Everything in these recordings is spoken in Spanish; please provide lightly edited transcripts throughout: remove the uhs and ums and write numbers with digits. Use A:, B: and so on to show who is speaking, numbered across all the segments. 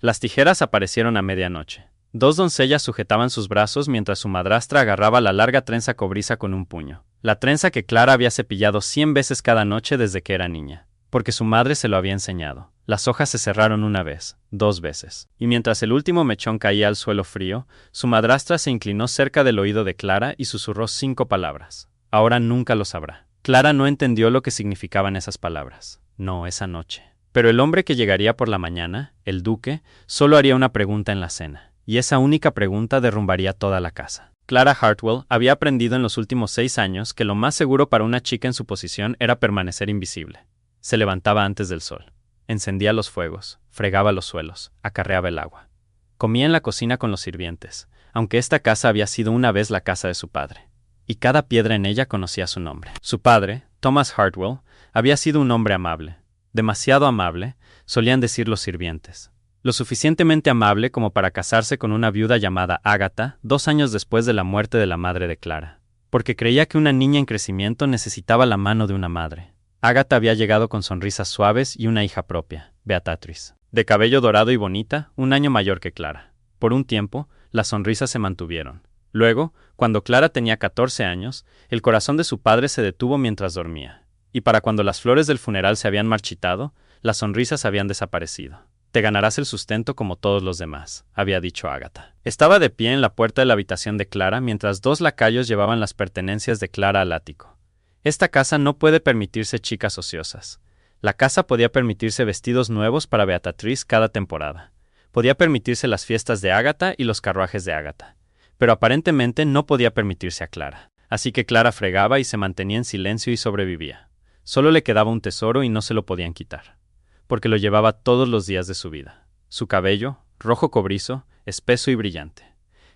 A: Las tijeras aparecieron a medianoche. Dos doncellas sujetaban sus brazos mientras su madrastra agarraba la larga trenza cobriza con un puño. La trenza que Clara había cepillado 100 veces cada noche desde que era niña, porque su madre se lo había enseñado. Las hojas se cerraron una vez, 2 veces, y mientras el último mechón caía al suelo frío, su madrastra se inclinó cerca del oído de Clara y susurró 5 palabras. Ahora nunca lo sabrá. Clara no entendió lo que significaban esas palabras. No, esa noche. Pero el hombre que llegaría por la mañana, el duque, solo haría una pregunta en la cena, y esa única pregunta derrumbaría toda la casa. Clara Hartwell había aprendido en los últimos 6 años que lo más seguro para una chica en su posición era permanecer invisible. Se levantaba antes del sol. Encendía los fuegos, fregaba los suelos, acarreaba el agua. Comía en la cocina con los sirvientes, aunque esta casa había sido una vez la casa de su padre, y cada piedra en ella conocía su nombre. Su padre, Thomas Hartwell, había sido un hombre amable. Demasiado amable, solían decir los sirvientes. Lo suficientemente amable como para casarse con una viuda llamada Agatha 2 años después de la muerte de la madre de Clara, porque creía que una niña en crecimiento necesitaba la mano de una madre. Agatha había llegado con sonrisas suaves y una hija propia, Beatrice, de cabello dorado y bonita, 1 año mayor que Clara. Por un tiempo, las sonrisas se mantuvieron. Luego, cuando Clara tenía 14 años, el corazón de su padre se detuvo mientras dormía, y para cuando las flores del funeral se habían marchitado, las sonrisas habían desaparecido. Te ganarás el sustento como todos los demás, había dicho Agatha. Estaba de pie en la puerta de la habitación de Clara mientras 2 lacayos llevaban las pertenencias de Clara al ático. Esta casa no puede permitirse chicas ociosas. La casa podía permitirse vestidos nuevos para Beatrice cada temporada. Podía permitirse las fiestas de Agatha y los carruajes de Agatha. Pero aparentemente no podía permitirse a Clara. Así que Clara fregaba y se mantenía en silencio y sobrevivía. Solo le quedaba un tesoro y no se lo podían quitar, porque lo llevaba todos los días de su vida. Su cabello, rojo cobrizo, espeso y brillante,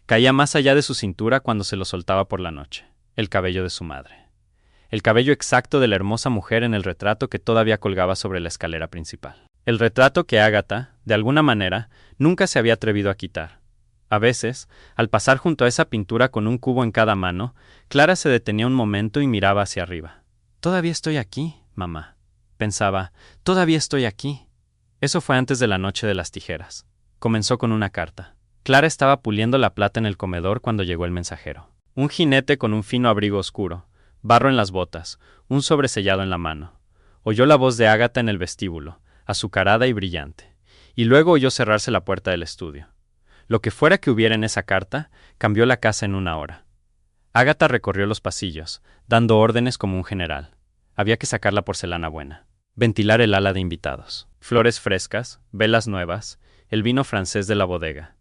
A: caía más allá de su cintura cuando se lo soltaba por la noche. El cabello de su madre. El cabello exacto de la hermosa mujer en el retrato que todavía colgaba sobre la escalera principal. El retrato que Agatha, de alguna manera, nunca se había atrevido a quitar. A veces, al pasar junto a esa pintura con un cubo en cada mano, Clara se detenía un momento y miraba hacia arriba. «Todavía estoy aquí, mamá», pensaba, «todavía estoy aquí». Eso fue antes de la noche de las tijeras. Comenzó con una carta. Clara estaba puliendo la plata en el comedor cuando llegó el mensajero. Un jinete con un fino abrigo oscuro, barro en las botas, un sobresellado en la mano. Oyó la voz de Agatha en el vestíbulo, azucarada y brillante, y luego oyó cerrarse la puerta del estudio. Lo que fuera que hubiera en esa carta, cambió la casa en 1 hora. Agatha recorrió los pasillos, dando órdenes como un general. Había que sacar la porcelana buena, ventilar el ala de invitados, flores frescas, velas nuevas, el vino francés de la bodega.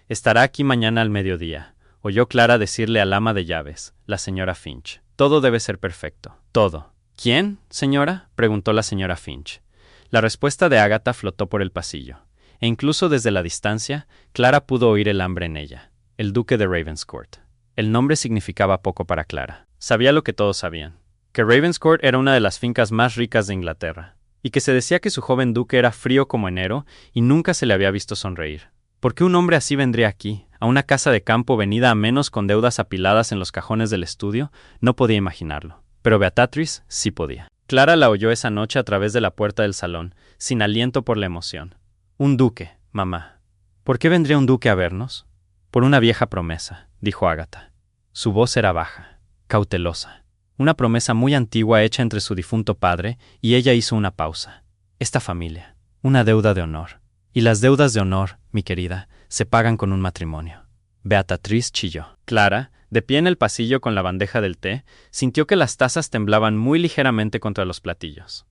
A: «Estará aquí mañana al mediodía», oyó Clara decirle al ama de llaves, la señora Finch. «Todo debe ser perfecto. Todo». «¿Quién, señora?», preguntó la señora Finch. La respuesta de Agatha flotó por el pasillo, e incluso desde la distancia, Clara pudo oír el hambre en ella. El duque de Ravenscourt. El nombre significaba poco para Clara. Sabía lo que todos sabían, que Ravenscourt era una de las fincas más ricas de Inglaterra, y que se decía que su joven duque era frío como enero y nunca se le había visto sonreír. ¿Por qué un hombre así vendría aquí, a una casa de campo venida a menos con deudas apiladas en los cajones del estudio? No podía imaginarlo. Pero Beatrice sí podía. Clara la oyó esa noche a través de la puerta del salón, sin aliento por la emoción. «Un duque, mamá». «¿Por qué vendría un duque a vernos?» «Por una vieja promesa», dijo Agatha. Su voz era baja, cautelosa. Una promesa muy antigua hecha entre su difunto padre, y ella hizo una pausa. «Esta familia, una deuda de honor. Y las deudas de honor, mi querida, se pagan con un matrimonio». Beatrice chilló. Clara, de pie en el pasillo con la bandeja del té, sintió que las tazas temblaban muy ligeramente contra los platillos.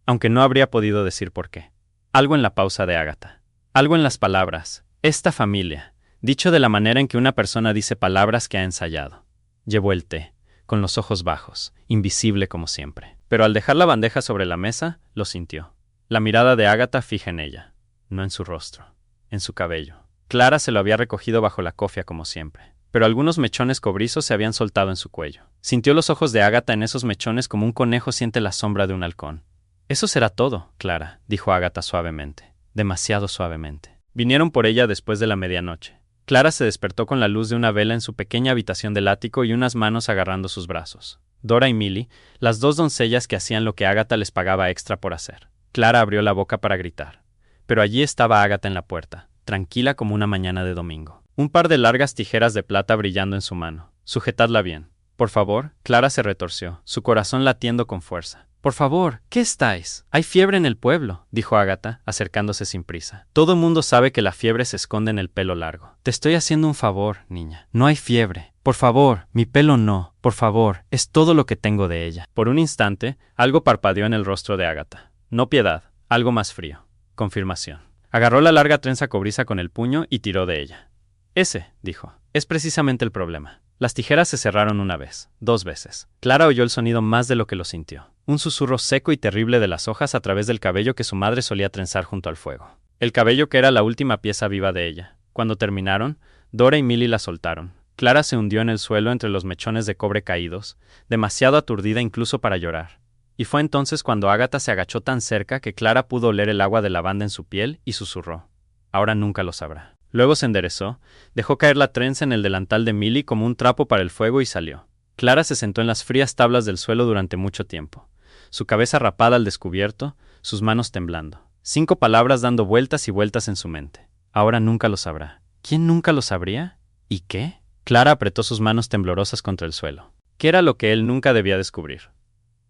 A: Aunque no habría podido decir por qué. Algo en la pausa de Agatha. Algo en las palabras. «Esta familia», dicho de la manera en que una persona dice palabras que ha ensayado. Llevó el té, con los ojos bajos, invisible como siempre. Pero al dejar la bandeja sobre la mesa, lo sintió. La mirada de Agatha fija en ella. No en su rostro, en su cabello. Clara se lo había recogido bajo la cofia como siempre, pero algunos mechones cobrizos se habían soltado en su cuello. Sintió los ojos de Agatha en esos mechones como un conejo siente la sombra de un halcón. «Eso será todo, Clara», dijo Agatha suavemente, demasiado suavemente. Vinieron por ella después de la medianoche. Clara se despertó con la luz de una vela en su pequeña habitación del ático y unas manos agarrando sus brazos. Dora y Millie, las 2 doncellas que hacían lo que Agatha les pagaba extra por hacer. Clara abrió la boca para gritar. Pero allí estaba Agatha en la puerta, tranquila como una mañana de domingo. Un par de largas tijeras de plata brillando en su mano. Sujetadla bien. Por favor. Clara se retorció, su corazón latiendo con fuerza. Por favor, ¿qué estáis? Hay fiebre en el pueblo, dijo Agatha, acercándose sin prisa. Todo el mundo sabe que la fiebre se esconde en el pelo largo. Te estoy haciendo un favor, niña. No hay fiebre. Por favor, mi pelo no. Por favor, es todo lo que tengo de ella. Por un instante, algo parpadeó en el rostro de Agatha. No piedad, algo más frío. Confirmación. Agarró la larga trenza cobriza con el puño y tiró de ella. Ese, dijo, es precisamente el problema. Las tijeras se cerraron una vez, 2 veces. Clara oyó el sonido más de lo que lo sintió. Un susurro seco y terrible de las hojas a través del cabello que su madre solía trenzar junto al fuego. El cabello que era la última pieza viva de ella. Cuando terminaron, Dora y Milly la soltaron. Clara se hundió en el suelo entre los mechones de cobre caídos, demasiado aturdida incluso para llorar. Y fue entonces cuando Agatha se agachó tan cerca que Clara pudo oler el agua de lavanda en su piel y susurró. Ahora nunca lo sabrá. Luego se enderezó, dejó caer la trenza en el delantal de Milly como un trapo para el fuego y salió. Clara se sentó en las frías tablas del suelo durante mucho tiempo, su cabeza rapada al descubierto, sus manos temblando. 5 palabras dando vueltas y vueltas en su mente. Ahora nunca lo sabrá. ¿Quién nunca lo sabría? ¿Y qué? Clara apretó sus manos temblorosas contra el suelo. ¿Qué era lo que él nunca debía descubrir?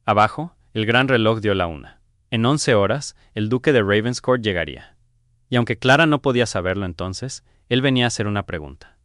A: Abajo, el gran reloj dio la 1. En 11 horas, el duque de Ravenscourt llegaría. Y aunque Clara no podía saberlo entonces, él venía a hacer una pregunta.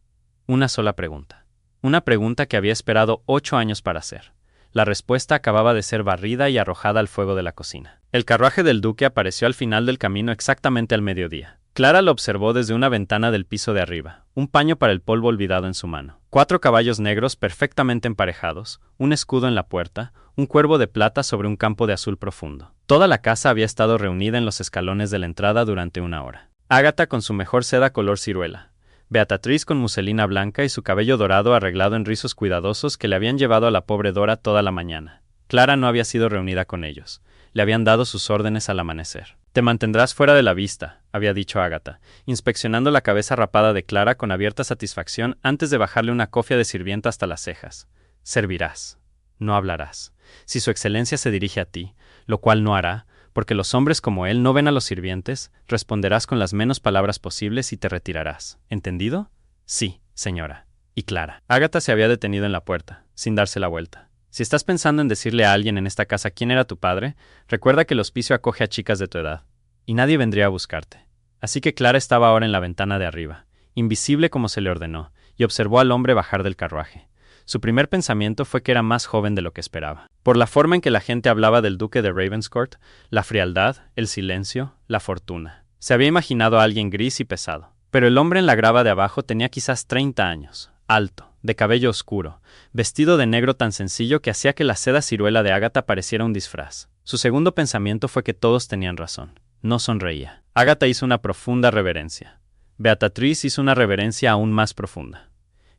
A: Una sola pregunta. Una pregunta que había esperado 8 años para hacer. La respuesta acababa de ser barrida y arrojada al fuego de la cocina. El carruaje del duque apareció al final del camino exactamente al mediodía. Clara lo observó desde una ventana del piso de arriba, un paño para el polvo olvidado en su mano. 4 caballos negros perfectamente emparejados, un escudo en la puerta, un cuervo de plata sobre un campo de azul profundo. Toda la casa había estado reunida en los escalones de la entrada durante 1 hora. Agatha con su mejor seda color ciruela, Beatriz con muselina blanca y su cabello dorado arreglado en rizos cuidadosos que le habían llevado a la pobre Dora toda la mañana. Clara no había sido reunida con ellos. Le habían dado sus órdenes al amanecer. Te mantendrás fuera de la vista, había dicho Agatha, inspeccionando la cabeza rapada de Clara con abierta satisfacción antes de bajarle una cofia de sirvienta hasta las cejas. Servirás. No hablarás. Si su excelencia se dirige a ti, lo cual no hará, porque los hombres como él no ven a los sirvientes, responderás con las menos palabras posibles y te retirarás. ¿Entendido? Sí, señora. Y Clara. Agatha se había detenido en la puerta, sin darse la vuelta. Si estás pensando en decirle a alguien en esta casa quién era tu padre, recuerda que el hospicio acoge a chicas de tu edad, y nadie vendría a buscarte. Así que Clara estaba ahora en la ventana de arriba, invisible como se le ordenó, y observó al hombre bajar del carruaje. Su primer pensamiento fue que era más joven de lo que esperaba. Por la forma en que la gente hablaba del duque de Ravenscourt, la frialdad, el silencio, la fortuna. Se había imaginado a alguien gris y pesado. Pero el hombre en la grava de abajo tenía quizás 30 años, alto, de cabello oscuro, vestido de negro tan sencillo que hacía que la seda ciruela de Agatha pareciera un disfraz. Su segundo pensamiento fue que todos tenían razón. No sonreía. Agatha hizo una profunda reverencia. Beatriz hizo una reverencia aún más profunda.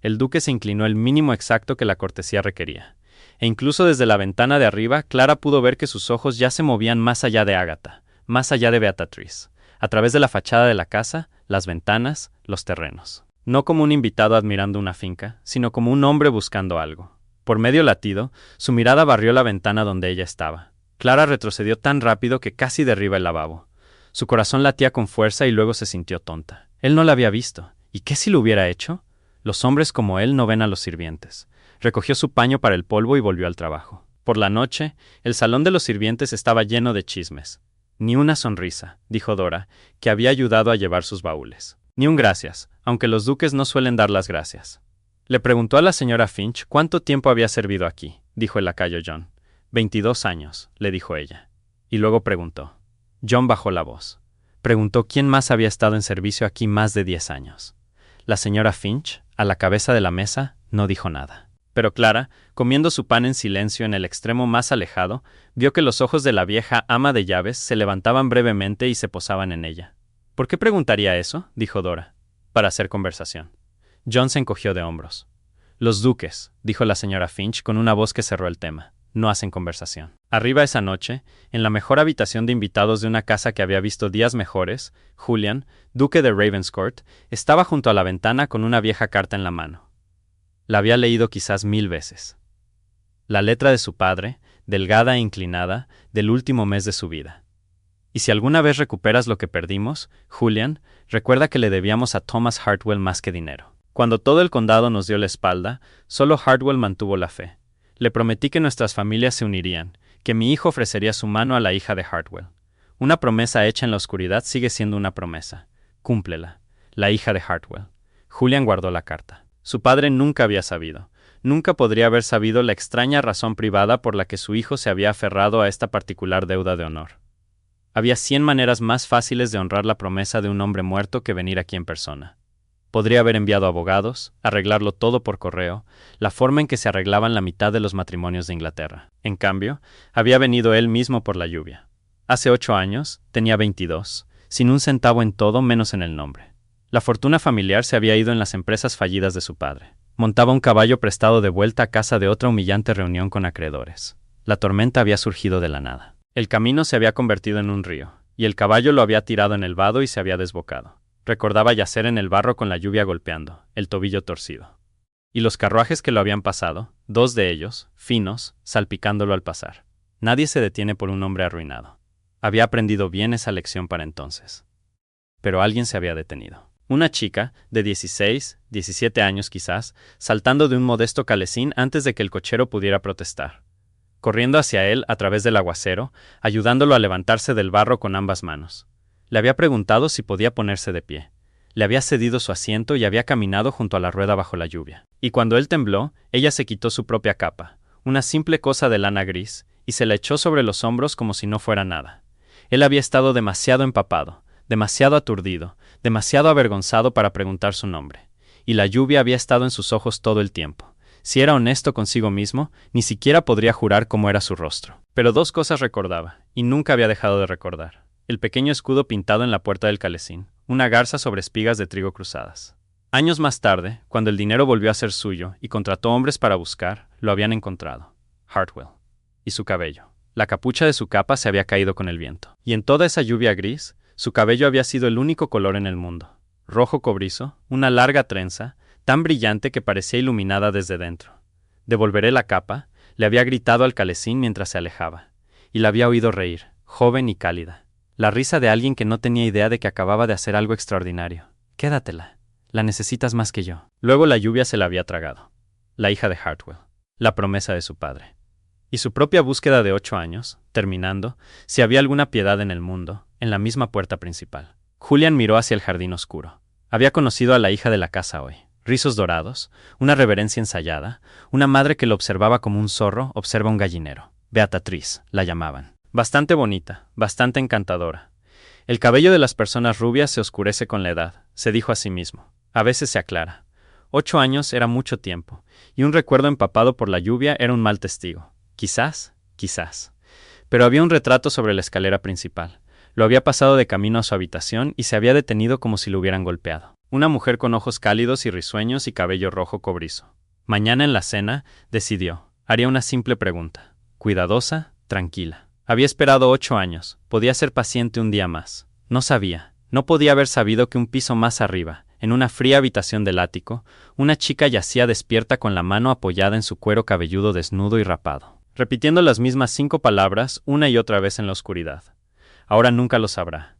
A: El duque se inclinó el mínimo exacto que la cortesía requería. E incluso desde la ventana de arriba, Clara pudo ver que sus ojos ya se movían más allá de Agatha, más allá de Beatriz, a través de la fachada de la casa, las ventanas, los terrenos. No como un invitado admirando una finca, sino como un hombre buscando algo. Por medio latido, su mirada barrió la ventana donde ella estaba. Clara retrocedió tan rápido que casi derriba el lavabo. Su corazón latía con fuerza y luego se sintió tonta. Él no la había visto. ¿Y qué si lo hubiera hecho? Los hombres como él no ven a los sirvientes. Recogió su paño para el polvo y volvió al trabajo. Por la noche, el salón de los sirvientes estaba lleno de chismes. Ni una sonrisa, dijo Dora, que había ayudado a llevar sus baúles. Ni un gracias, aunque los duques no suelen dar las gracias. Le preguntó a la señora Finch cuánto tiempo había servido aquí, dijo el lacayo John. 22 años, le dijo ella. Y luego preguntó. John bajó la voz. Preguntó quién más había estado en servicio aquí más de 10 años. La señora Finch, a la cabeza de la mesa, no dijo nada. Pero Clara, comiendo su pan en silencio en el extremo más alejado, vio que los ojos de la vieja ama de llaves se levantaban brevemente y se posaban en ella. ¿Por qué preguntaría eso?, dijo Dora. Para hacer conversación. John se encogió de hombros. Los duques, dijo la señora Finch con una voz que cerró el tema, no hacen conversación. Arriba esa noche, en la mejor habitación de invitados de una casa que había visto días mejores, Julian, duque de Ravenscourt, estaba junto a la ventana con una vieja carta en la mano. La había leído quizás 1000 veces. La letra de su padre, delgada e inclinada, del último mes de su vida. Y si alguna vez recuperas lo que perdimos, Julian, recuerda que le debíamos a Thomas Hartwell más que dinero. Cuando todo el condado nos dio la espalda, solo Hartwell mantuvo la fe. Le prometí que nuestras familias se unirían, que mi hijo ofrecería su mano a la hija de Hartwell. Una promesa hecha en la oscuridad sigue siendo una promesa. Cúmplela. La hija de Hartwell. Julian guardó la carta. Su padre nunca había sabido. Nunca podría haber sabido la extraña razón privada por la que su hijo se había aferrado a esta particular deuda de honor. Había 100 maneras más fáciles de honrar la promesa de un hombre muerto que venir aquí en persona. Podría haber enviado abogados, arreglarlo todo por correo, la forma en que se arreglaban la mitad de los matrimonios de Inglaterra. En cambio, había venido él mismo por la lluvia. Hace 8 años, tenía 22, sin un centavo en todo menos en el nombre. La fortuna familiar se había ido en las empresas fallidas de su padre. Montaba un caballo prestado de vuelta a casa de otra humillante reunión con acreedores. La tormenta había surgido de la nada. El camino se había convertido en un río, y el caballo lo había tirado en el vado y se había desbocado. Recordaba yacer en el barro con la lluvia golpeando, el tobillo torcido. Y los carruajes que lo habían pasado, 2 de ellos, finos, salpicándolo al pasar. Nadie se detiene por un hombre arruinado. Había aprendido bien esa lección para entonces. Pero alguien se había detenido. Una chica, de 16, 17 años quizás, saltando de un modesto calesín antes de que el cochero pudiera protestar. Corriendo hacia él a través del aguacero, ayudándolo a levantarse del barro con ambas manos. Le había preguntado si podía ponerse de pie. Le había cedido su asiento y había caminado junto a la rueda bajo la lluvia. Y cuando él tembló, ella se quitó su propia capa, una simple cosa de lana gris, y se la echó sobre los hombros como si no fuera nada. Él había estado demasiado empapado, demasiado aturdido, demasiado avergonzado para preguntar su nombre. Y la lluvia había estado en sus ojos todo el tiempo. Si era honesto consigo mismo, ni siquiera podría jurar cómo era su rostro. Pero 2 cosas recordaba, y nunca había dejado de recordar. El pequeño escudo pintado en la puerta del calesín, una garza sobre espigas de trigo cruzadas. Años más tarde, cuando el dinero volvió a ser suyo y contrató hombres para buscar, lo habían encontrado. Hartwell. Y su cabello. La capucha de su capa se había caído con el viento. Y en toda esa lluvia gris, su cabello había sido el único color en el mundo. Rojo cobrizo, una larga trenza, tan brillante que parecía iluminada desde dentro. Devolveré la capa, le había gritado al calesín mientras se alejaba. Y la había oído reír, joven y cálida. La risa de alguien que no tenía idea de que acababa de hacer algo extraordinario. Quédatela. La necesitas más que yo. Luego la lluvia se la había tragado. La hija de Hartwell. La promesa de su padre. Y su propia búsqueda de 8 años, terminando, si había alguna piedad en el mundo, en la misma puerta principal. Julian miró hacia el jardín oscuro. Había conocido a la hija de la casa hoy. Rizos dorados, una reverencia ensayada, una madre que lo observaba como un zorro observa un gallinero. Beatriz, la llamaban. Bastante bonita, bastante encantadora. El cabello de las personas rubias se oscurece con la edad, se dijo a sí mismo. A veces se aclara. 8 años era mucho tiempo, y un recuerdo empapado por la lluvia era un mal testigo. Quizás. Pero había un retrato sobre la escalera principal. Lo había pasado de camino a su habitación y se había detenido como si lo hubieran golpeado. Una mujer con ojos cálidos y risueños y cabello rojo cobrizo. Mañana en la cena, decidió, haría una simple pregunta. Cuidadosa, tranquila. Había esperado 8 años, podía ser paciente un día más. No sabía, no podía haber sabido que un piso más arriba, en una fría habitación del ático, una chica yacía despierta con la mano apoyada en su cuero cabelludo desnudo y rapado, repitiendo las mismas 5 palabras una y otra vez en la oscuridad. Ahora nunca lo sabrá.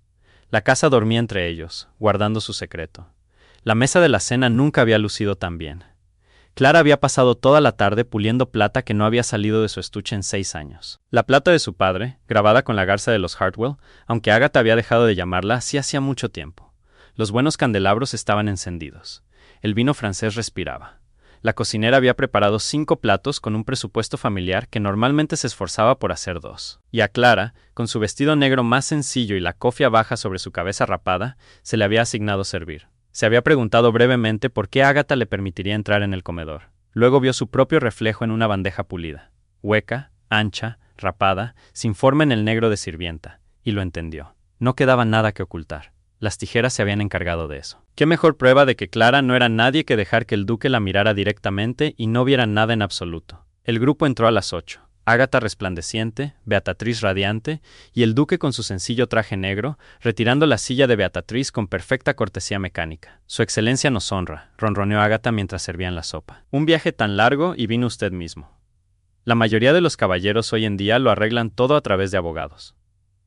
A: La casa dormía entre ellos, guardando su secreto. La mesa de la cena nunca había lucido tan bien. Clara había pasado toda la tarde puliendo plata que no había salido de su estuche en 6 años. La plata de su padre, grabada con la garza de los Hartwell, aunque Agatha había dejado de llamarla, sí hacía mucho tiempo. Los buenos candelabros estaban encendidos. El vino francés respiraba. La cocinera había preparado 5 platos con un presupuesto familiar que normalmente se esforzaba por hacer 2. Y a Clara, con su vestido negro más sencillo y la cofia baja sobre su cabeza rapada, se le había asignado servir. Se había preguntado brevemente por qué Agatha le permitiría entrar en el comedor. Luego vio su propio reflejo en una bandeja pulida, hueca, ancha, rapada, sin forma en el negro de sirvienta, y lo entendió. No quedaba nada que ocultar. Las tijeras se habían encargado de eso. ¿Qué mejor prueba de que Clara no era nadie que dejar que el duque la mirara directamente y no viera nada en absoluto? El grupo entró a las 8. Agatha resplandeciente, Beatriz radiante, y el duque con su sencillo traje negro, retirando la silla de Beatriz con perfecta cortesía mecánica. Su excelencia nos honra, ronroneó Agatha mientras servían la sopa. Un viaje tan largo y vino usted mismo. La mayoría de los caballeros hoy en día lo arreglan todo a través de abogados.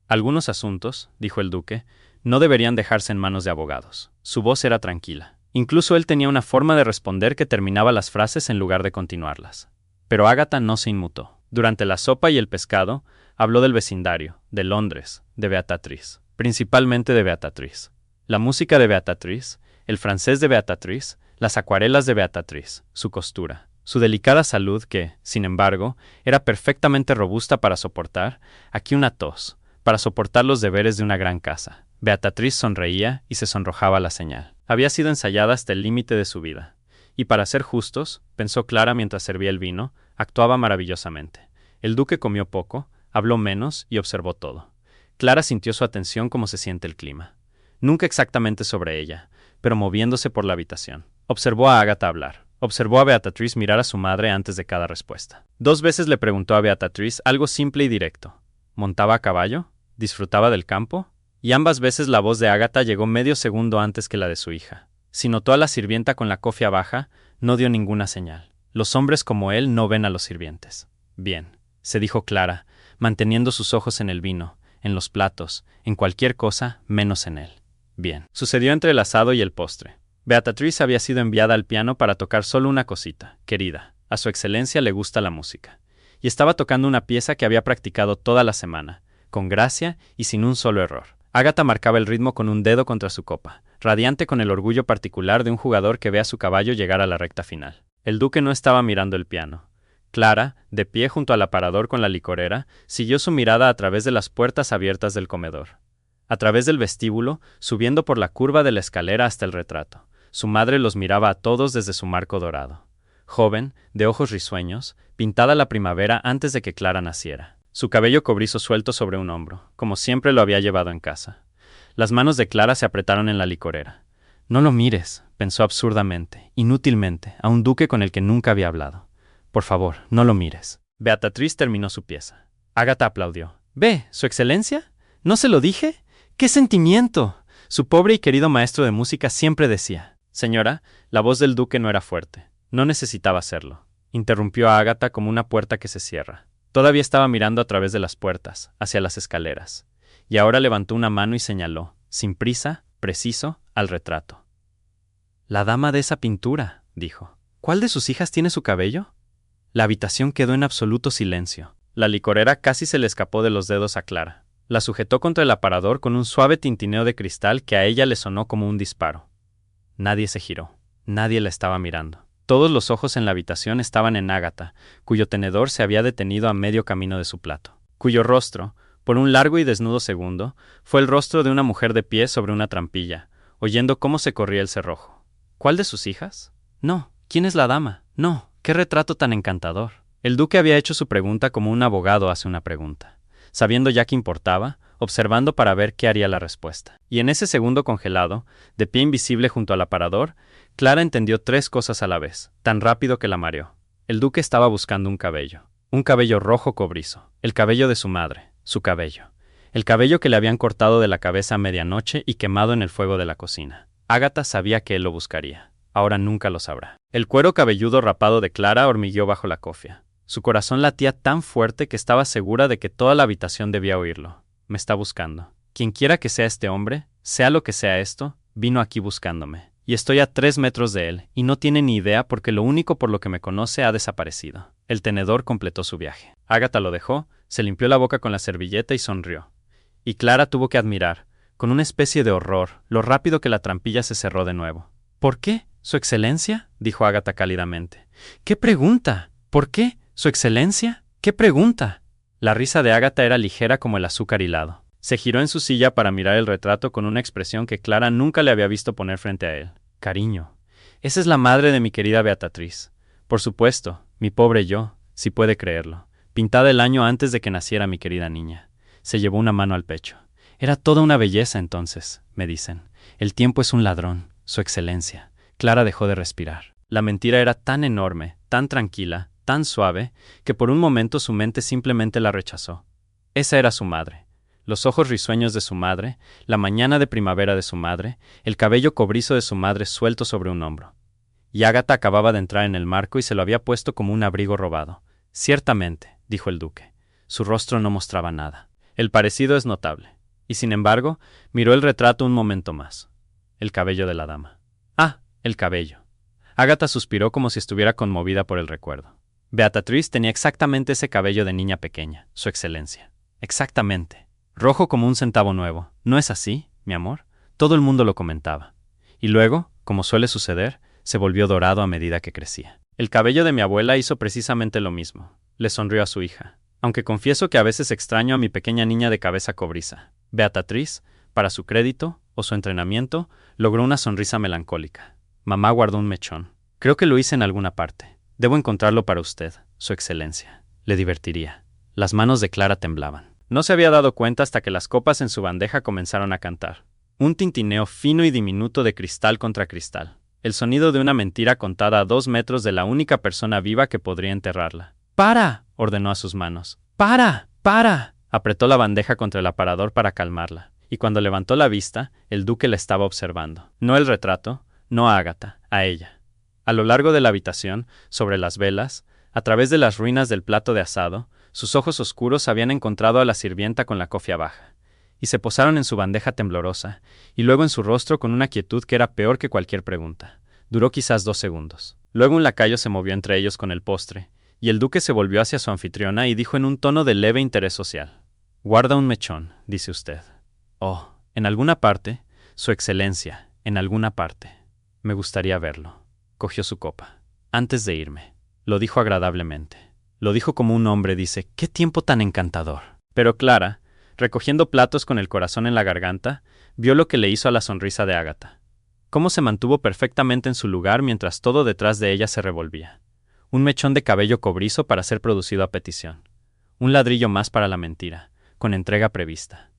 A: Algunos asuntos, dijo el duque, no deberían dejarse en manos de abogados. Su voz era tranquila. Incluso él tenía una forma de responder que terminaba las frases en lugar de continuarlas. Pero Ágata no se inmutó. Durante la sopa y el pescado, habló del vecindario, de Londres, de Beatatriz, principalmente de Beatatriz. La música de Beatatriz, el francés de Beatatriz, las acuarelas de Beatatriz, su costura, su delicada salud que, sin embargo, era perfectamente robusta para soportar, aquí una tos, para soportar los deberes de una gran casa. Beatatriz sonreía y se sonrojaba a la señal. Había sido ensayada hasta el límite de su vida. Y para ser justos, pensó Clara mientras servía el vino, actuaba maravillosamente. El duque comió poco, habló menos y observó todo. Clara sintió su atención como se siente el clima. Nunca exactamente sobre ella, pero moviéndose por la habitación. Observó a Ágata hablar. Observó a Beatatriz mirar a su madre antes de cada respuesta. 2 veces le preguntó a Beatatriz algo simple y directo. ¿Montaba a caballo? ¿Disfrutaba del campo? Y ambas veces la voz de Ágata llegó medio segundo antes que la de su hija. Si notó a la sirvienta con la cofia baja, no dio ninguna señal. Los hombres como él no ven a los sirvientes. Bien, se dijo Clara, manteniendo sus ojos en el vino, en los platos, en cualquier cosa, menos en él. Bien. Sucedió entre el asado y el postre. Beatatriz había sido enviada al piano para tocar solo una cosita. Querida, a su excelencia le gusta la música. Y estaba tocando una pieza que había practicado toda la semana, con gracia y sin un solo error. Ágata marcaba el ritmo con un dedo contra su copa, radiante con el orgullo particular de un jugador que ve a su caballo llegar a la recta final. El duque no estaba mirando el piano. Clara, de pie junto al aparador con la licorera, siguió su mirada a través de las puertas abiertas del comedor. A través del vestíbulo, subiendo por la curva de la escalera hasta el retrato. Su madre los miraba a todos desde su marco dorado. Joven, de ojos risueños, pintada la primavera antes de que Clara naciera. Su cabello cobrizo suelto sobre un hombro, como siempre lo había llevado en casa. Las manos de Clara se apretaron en la licorera. No lo mires, pensó absurdamente, inútilmente, a un duque con el que nunca había hablado. Por favor, no lo mires. Beatatriz terminó su pieza. Ágata aplaudió. «Ve, su excelencia. ¿No se lo dije? ¡Qué sentimiento!». Su pobre y querido maestro de música siempre decía. «Señora, la voz del duque no era fuerte. No necesitaba serlo», interrumpió a Ágata como una puerta que se cierra. Todavía estaba mirando a través de las puertas, hacia las escaleras, y ahora levantó una mano y señaló, sin prisa, preciso, al retrato. «La dama de esa pintura», dijo. «¿Cuál de sus hijas tiene su cabello?». La habitación quedó en absoluto silencio. La licorera casi se le escapó de los dedos a Clara. La sujetó contra el aparador con un suave tintineo de cristal que a ella le sonó como un disparo. Nadie se giró. Nadie la estaba mirando. Todos los ojos en la habitación estaban en Ágata, cuyo tenedor se había detenido a medio camino de su plato, cuyo rostro, por un largo y desnudo segundo, fue el rostro de una mujer de pie sobre una trampilla, oyendo cómo se corría el cerrojo. ¿Cuál de sus hijas? No. ¿Quién es la dama? No. ¡Qué retrato tan encantador! El duque había hecho su pregunta como un abogado hace una pregunta, sabiendo ya que importaba, observando para ver qué haría la respuesta. Y en ese segundo congelado, de pie invisible junto al aparador, Clara entendió 3 cosas a la vez, tan rápido que la mareó. El duque estaba buscando un cabello rojo cobrizo, el cabello de su madre, su cabello, el cabello que le habían cortado de la cabeza a medianoche y quemado en el fuego de la cocina. Ágata sabía que él lo buscaría. Ahora nunca lo sabrá. El cuero cabelludo rapado de Clara hormigueó bajo la cofia. Su corazón latía tan fuerte que estaba segura de que toda la habitación debía oírlo. Me está buscando. Quienquiera que sea este hombre, sea lo que sea esto, vino aquí buscándome. Y estoy a 3 metros de él, y no tiene ni idea porque lo único por lo que me conoce ha desaparecido. El tenedor completó su viaje. Ágata lo dejó, se limpió la boca con la servilleta y sonrió. Y Clara tuvo que admirar, con una especie de horror, lo rápido que la trampilla se cerró de nuevo. ¿Por qué, su excelencia?, dijo Ágata cálidamente. ¿Qué pregunta? ¿Por qué, su excelencia? ¿Qué pregunta? La risa de Ágata era ligera como el azúcar hilado. Se giró en su silla para mirar el retrato con una expresión que Clara nunca le había visto poner frente a él. Cariño, esa es la madre de mi querida Beatatriz. Por supuesto, mi pobre yo, si puede creerlo. Pintada el año antes de que naciera mi querida niña. Se llevó una mano al pecho. Era toda una belleza entonces, me dicen. El tiempo es un ladrón, su excelencia. Clara dejó de respirar. La mentira era tan enorme, tan tranquila, tan suave, que por un momento su mente simplemente la rechazó. Esa era su madre. Los ojos risueños de su madre, la mañana de primavera de su madre, el cabello cobrizo de su madre suelto sobre un hombro. Y Ágata acababa de entrar en el marco y se lo había puesto como un abrigo robado. Ciertamente, dijo el duque. Su rostro no mostraba nada. El parecido es notable. Y sin embargo, miró el retrato un momento más. El cabello de la dama. Ah, el cabello. Agatha suspiró como si estuviera conmovida por el recuerdo. Beatriz tenía exactamente ese cabello de niña pequeña, su excelencia. Exactamente. Rojo como un centavo nuevo. ¿No es así, mi amor? Todo el mundo lo comentaba. Y luego, como suele suceder, se volvió dorado a medida que crecía. El cabello de mi abuela hizo precisamente lo mismo. Le sonrió a su hija. Aunque confieso que a veces extraño a mi pequeña niña de cabeza cobriza. Beatriz, para su crédito o su entrenamiento, logró una sonrisa melancólica. Mamá guardó un mechón. Creo que lo hice en alguna parte. Debo encontrarlo para usted, su excelencia. Le divertiría. Las manos de Clara temblaban. No se había dado cuenta hasta que las copas en su bandeja comenzaron a cantar. Un tintineo fino y diminuto de cristal contra cristal. El sonido de una mentira contada a 2 metros de la única persona viva que podría enterrarla. ¡Para!, ordenó a sus manos. ¡Para! ¡Para! Apretó la bandeja contra el aparador para calmarla, y cuando levantó la vista, el duque la estaba observando. No el retrato, no a Agatha, a ella. A lo largo de la habitación, sobre las velas, a través de las ruinas del plato de asado, sus ojos oscuros habían encontrado a la sirvienta con la cofia baja, y se posaron en su bandeja temblorosa, y luego en su rostro con una quietud que era peor que cualquier pregunta. Duró quizás 2 segundos. Luego un lacayo se movió entre ellos con el postre, y el duque se volvió hacia su anfitriona y dijo en un tono de leve interés social. «Guarda un mechón», dice usted. «Oh, en alguna parte, su excelencia, en alguna parte. Me gustaría verlo». Cogió su copa. «Antes de irme», lo dijo agradablemente. Lo dijo como un hombre dice, «¡Qué tiempo tan encantador!». Pero Clara, recogiendo platos con el corazón en la garganta, vio lo que le hizo a la sonrisa de Agatha. Cómo se mantuvo perfectamente en su lugar mientras todo detrás de ella se revolvía. Un mechón de cabello cobrizo para ser producido a petición. Un ladrillo más para la mentira, con entrega prevista.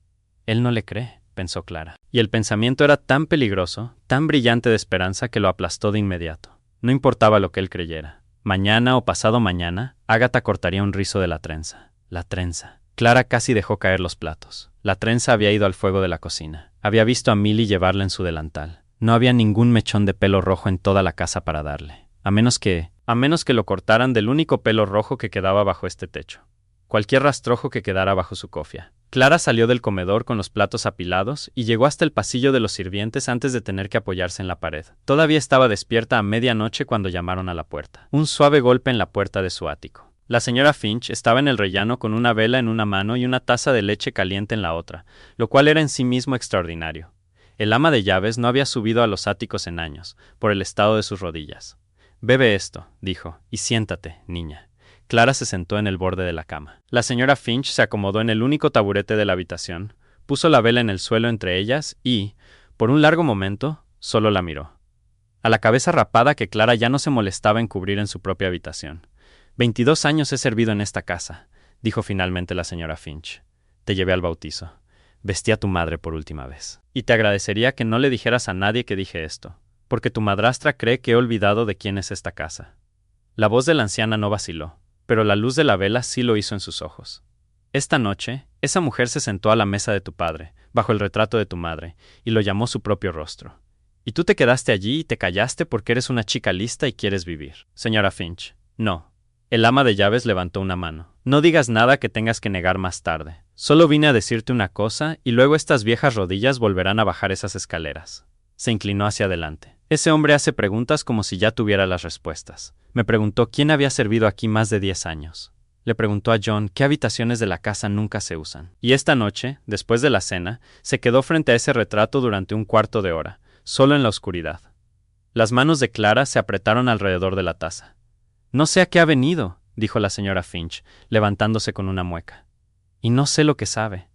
A: Él no le cree, pensó Clara. Y el pensamiento era tan peligroso, tan brillante de esperanza que lo aplastó de inmediato. No importaba lo que él creyera. Mañana o pasado mañana, Agatha cortaría un rizo de la trenza. La trenza. Clara casi dejó caer los platos. La trenza había ido al fuego de la cocina. Había visto a Milly llevarla en su delantal. No había ningún mechón de pelo rojo en toda la casa para darle. A menos que lo cortaran del único pelo rojo que quedaba bajo este techo. Cualquier rastrojo que quedara bajo su cofia. Clara salió del comedor con los platos apilados y llegó hasta el pasillo de los sirvientes antes de tener que apoyarse en la pared. Todavía estaba despierta a medianoche cuando llamaron a la puerta. Un suave golpe en la puerta de su ático. La señora Finch estaba en el rellano con una vela en una mano y una taza de leche caliente en la otra, lo cual era en sí mismo extraordinario. El ama de llaves no había subido a los áticos en años, por el estado de sus rodillas. «Bebe esto», dijo, «y siéntate, niña». Clara se sentó en el borde de la cama. La señora Finch se acomodó en el único taburete de la habitación, puso la vela en el suelo entre ellas y, por un largo momento, solo la miró. A la cabeza rapada que Clara ya no se molestaba en cubrir en su propia habitación. 22 años he servido en esta casa, dijo finalmente la señora Finch. Te llevé al bautizo. Vestí a tu madre por última vez. Y te agradecería que no le dijeras a nadie que dije esto, porque tu madrastra cree que he olvidado de quién es esta casa. La voz de la anciana no vaciló, pero la luz de la vela sí lo hizo en sus ojos. Esta noche, esa mujer se sentó a la mesa de tu padre, bajo el retrato de tu madre, y lo llamó su propio rostro. Y tú te quedaste allí y te callaste porque eres una chica lista y quieres vivir. Señora Finch, no. El ama de llaves levantó una mano. No digas nada que tengas que negar más tarde. Solo vine a decirte una cosa y luego estas viejas rodillas volverán a bajar esas escaleras. Se inclinó hacia adelante. Ese hombre hace preguntas como si ya tuviera las respuestas. Me preguntó quién había servido aquí más de 10 años. Le preguntó a John qué habitaciones de la casa nunca se usan. Y esta noche, después de la cena, se quedó frente a ese retrato durante un cuarto de hora, solo en la oscuridad. Las manos de Clara se apretaron alrededor de la taza. «No sé a qué ha venido», dijo la señora Finch, levantándose con una mueca. «Y no sé lo que sabe.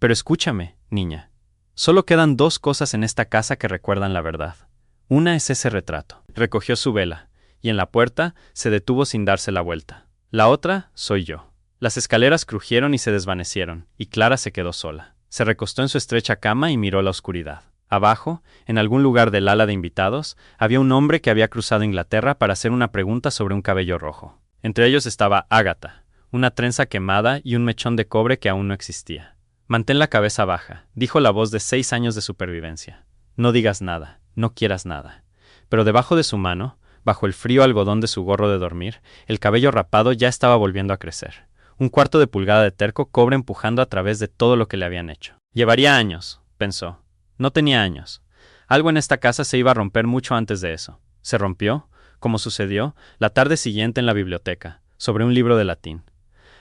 A: Pero escúchame, niña. Solo quedan 2 cosas en esta casa que recuerdan la verdad. Una es ese retrato». Recogió su vela, y en la puerta se detuvo sin darse la vuelta. «La otra soy yo». Las escaleras crujieron y se desvanecieron, y Clara se quedó sola. Se recostó en su estrecha cama y miró la oscuridad. Abajo, en algún lugar del ala de invitados, había un hombre que había cruzado Inglaterra para hacer una pregunta sobre un cabello rojo. Entre ellos estaba Agatha, una trenza quemada y un mechón de cobre que aún no existía. «Mantén la cabeza baja», dijo la voz de 6 años de supervivencia. «No digas nada, no quieras nada». Pero debajo de su mano, bajo el frío algodón de su gorro de dormir, el cabello rapado ya estaba volviendo a crecer. Un cuarto de pulgada de terco cobre empujando a través de todo lo que le habían hecho. Llevaría años, pensó. No tenía años. Algo en esta casa se iba a romper mucho antes de eso. Se rompió, como sucedió, la tarde siguiente en la biblioteca, sobre un libro de latín.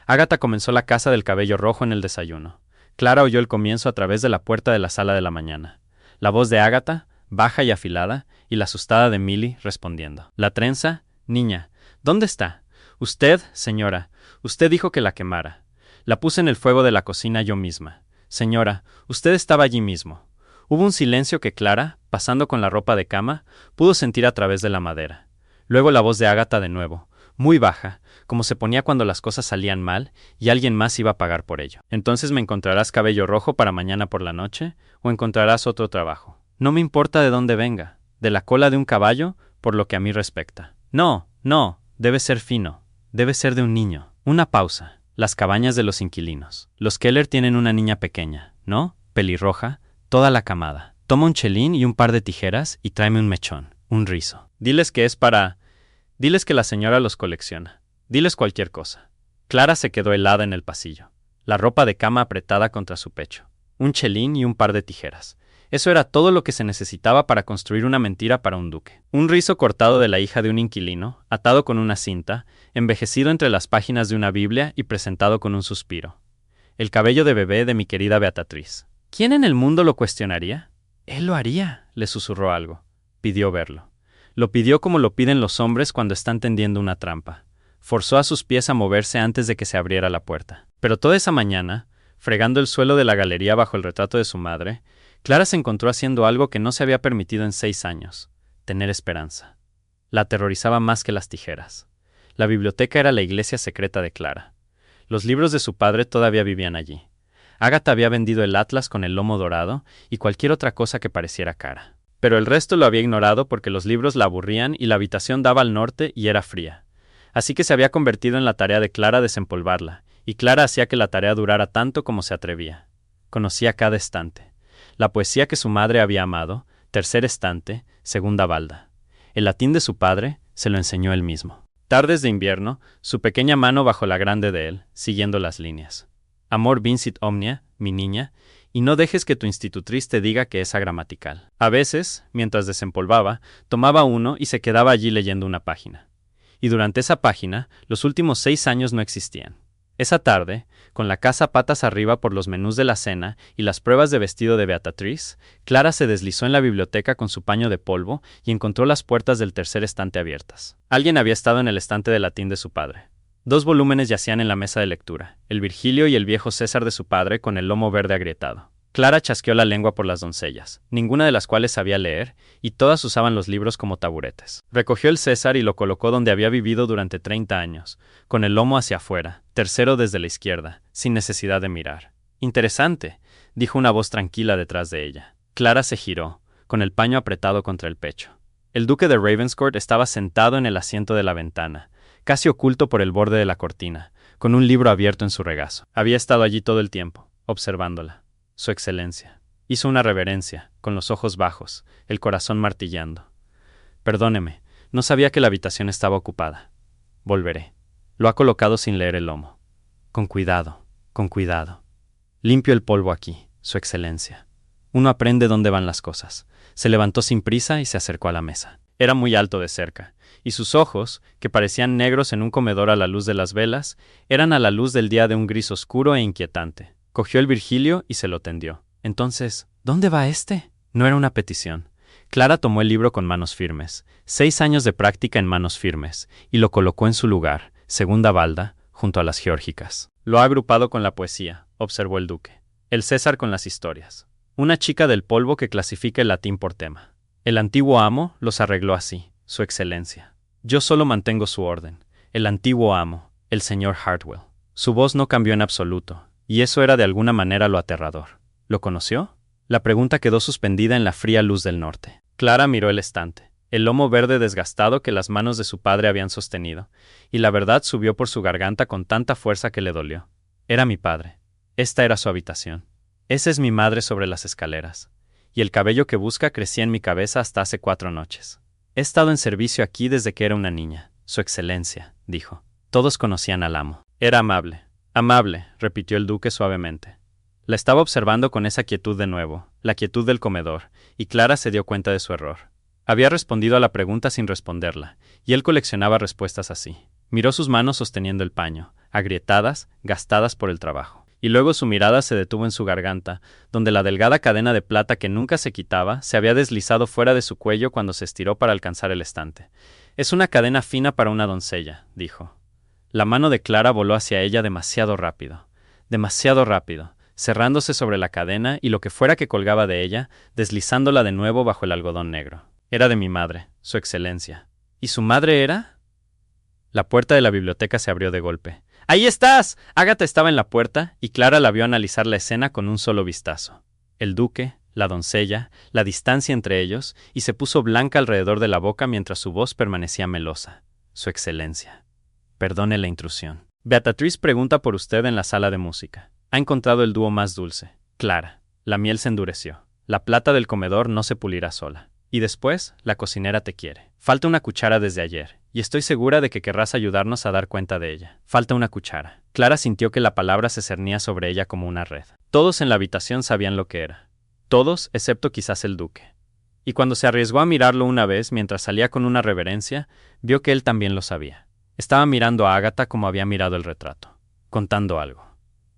A: Agatha comenzó la casa del cabello rojo en el desayuno. Clara oyó el comienzo a través de la puerta de la sala de la mañana. La voz de Agatha, baja y afilada, y la asustada de Milly respondiendo. ¿La trenza? Niña, ¿dónde está? Usted, señora, usted dijo que la quemara. La puse en el fuego de la cocina yo misma. Señora, usted estaba allí mismo. Hubo un silencio que Clara, pasando con la ropa de cama, pudo sentir a través de la madera. Luego la voz de Agatha de nuevo, muy baja, como se ponía cuando las cosas salían mal y alguien más iba a pagar por ello. ¿Entonces me encontrarás cabello rojo para mañana por la noche o encontrarás otro trabajo? No me importa de dónde venga, de la cola de un caballo, por lo que a mí respecta. No, debe ser fino, debe ser de un niño. Una pausa. Las cabañas de los inquilinos. Los Keller tienen una niña pequeña, ¿no? Pelirroja, toda la camada. Toma un chelín y un par de tijeras y tráeme un mechón, un rizo. Diles que es para... Diles que la señora los colecciona. Diles cualquier cosa. Clara se quedó helada en el pasillo, la ropa de cama apretada contra su pecho, un chelín y un par de tijeras. Eso era todo lo que se necesitaba para construir una mentira para un duque. Un rizo cortado de la hija de un inquilino, atado con una cinta, envejecido entre las páginas de una Biblia y presentado con un suspiro. El cabello de bebé de mi querida Beatriz. ¿Quién en el mundo lo cuestionaría? Él lo haría, le susurró algo. Pidió verlo. Lo pidió como lo piden los hombres cuando están tendiendo una trampa. Forzó a sus pies a moverse antes de que se abriera la puerta. Pero toda esa mañana, fregando el suelo de la galería bajo el retrato de su madre, Clara se encontró haciendo algo que no se había permitido en 6 años, tener esperanza. La aterrorizaba más que las tijeras. La biblioteca era la iglesia secreta de Clara. Los libros de su padre todavía vivían allí. Agatha había vendido el atlas con el lomo dorado y cualquier otra cosa que pareciera cara. Pero el resto lo había ignorado porque los libros la aburrían y la habitación daba al norte y era fría. Así que se había convertido en la tarea de Clara desempolvarla, y Clara hacía que la tarea durara tanto como se atrevía. Conocía cada estante. La poesía que su madre había amado, tercer estante, segunda balda. El latín de su padre se lo enseñó él mismo. Tardes de invierno, su pequeña mano bajo la grande de él, siguiendo las líneas. Amor vincit omnia, mi niña, y no dejes que tu institutriz te diga que es agramatical. A veces, mientras desempolvaba, tomaba uno y se quedaba allí leyendo una página. Y durante esa página, los últimos 6 años no existían. Esa tarde, con la casa patas arriba por los menús de la cena y las pruebas de vestido de Beatriz, Clara se deslizó en la biblioteca con su paño de polvo y encontró las puertas del tercer estante abiertas. Alguien había estado en el estante de latín de su padre. 2 volúmenes yacían en la mesa de lectura, el Virgilio y el viejo César de su padre con el lomo verde agrietado. Clara chasqueó la lengua por las doncellas, ninguna de las cuales sabía leer, y todas usaban los libros como taburetes. Recogió el César y lo colocó donde había vivido durante 30 años, con el lomo hacia afuera, tercero desde la izquierda, sin necesidad de mirar. Interesante, dijo una voz tranquila detrás de ella. Clara se giró, con el paño apretado contra el pecho. El duque de Ravenscourt estaba sentado en el asiento de la ventana, casi oculto por el borde de la cortina, con un libro abierto en su regazo. Había estado allí todo el tiempo, observándola. Su excelencia. Hizo una reverencia, con los ojos bajos, el corazón martillando. Perdóneme, no sabía que la habitación estaba ocupada. Volveré. Lo ha colocado sin leer el lomo. Con cuidado, con cuidado. Limpio el polvo aquí, su excelencia. Uno aprende dónde van las cosas. Se levantó sin prisa y se acercó a la mesa. Era muy alto de cerca, y sus ojos, que parecían negros en un comedor a la luz de las velas, eran a la luz del día de un gris oscuro e inquietante. Cogió el Virgilio y se lo tendió. Entonces, ¿dónde va este? No era una petición. Clara tomó el libro con manos firmes, 6 años de práctica en manos firmes, y lo colocó en su lugar, segunda balda, junto a las geórgicas. Lo ha agrupado con la poesía, observó el duque. El César con las historias. Una chica del polvo que clasifica el latín por tema. El antiguo amo los arregló así, su excelencia. Yo solo mantengo su orden. El antiguo amo, el señor Hartwell. Su voz no cambió en absoluto. Y eso era de alguna manera lo aterrador. ¿Lo conoció? La pregunta quedó suspendida en la fría luz del norte. Clara miró el estante, el lomo verde desgastado que las manos de su padre habían sostenido, y la verdad subió por su garganta con tanta fuerza que le dolió. Era mi padre. Esta era su habitación. Esa es mi madre sobre las escaleras. Y el cabello que busca crecía en mi cabeza hasta hace 4 noches. He estado en servicio aquí desde que era una niña. Su excelencia, dijo. Todos conocían al amo. Era amable. Amable, repitió el duque suavemente. La estaba observando con esa quietud de nuevo, la quietud del comedor, y Clara se dio cuenta de su error. Había respondido a la pregunta sin responderla, y él coleccionaba respuestas así. Miró sus manos sosteniendo el paño, agrietadas, gastadas por el trabajo. Y luego su mirada se detuvo en su garganta, donde la delgada cadena de plata que nunca se quitaba se había deslizado fuera de su cuello cuando se estiró para alcanzar el estante. «Es una cadena fina para una doncella», dijo. La mano de Clara voló hacia ella demasiado rápido, cerrándose sobre la cadena y lo que fuera que colgaba de ella, deslizándola de nuevo bajo el algodón negro. Era de mi madre, su excelencia. ¿Y su madre era? La puerta de la biblioteca se abrió de golpe. ¡Ahí estás! Ágata estaba en la puerta y Clara la vio analizar la escena con un solo vistazo. El duque, la doncella, la distancia entre ellos, y se puso blanca alrededor de la boca mientras su voz permanecía melosa. Su excelencia. Perdone la intrusión. Beatriz pregunta por usted en la sala de música. Ha encontrado el dúo más dulce. Clara. La miel se endureció. La plata del comedor no se pulirá sola. Y después, la cocinera te quiere. Falta una cuchara desde ayer, y estoy segura de que querrás ayudarnos a dar cuenta de ella. Falta una cuchara. Clara sintió que la palabra se cernía sobre ella como una red. Todos en la habitación sabían lo que era. Todos, excepto quizás el duque. Y cuando se arriesgó a mirarlo una vez mientras salía con una reverencia, vio que él también lo sabía. Estaba mirando a Ágata como había mirado el retrato, contando algo.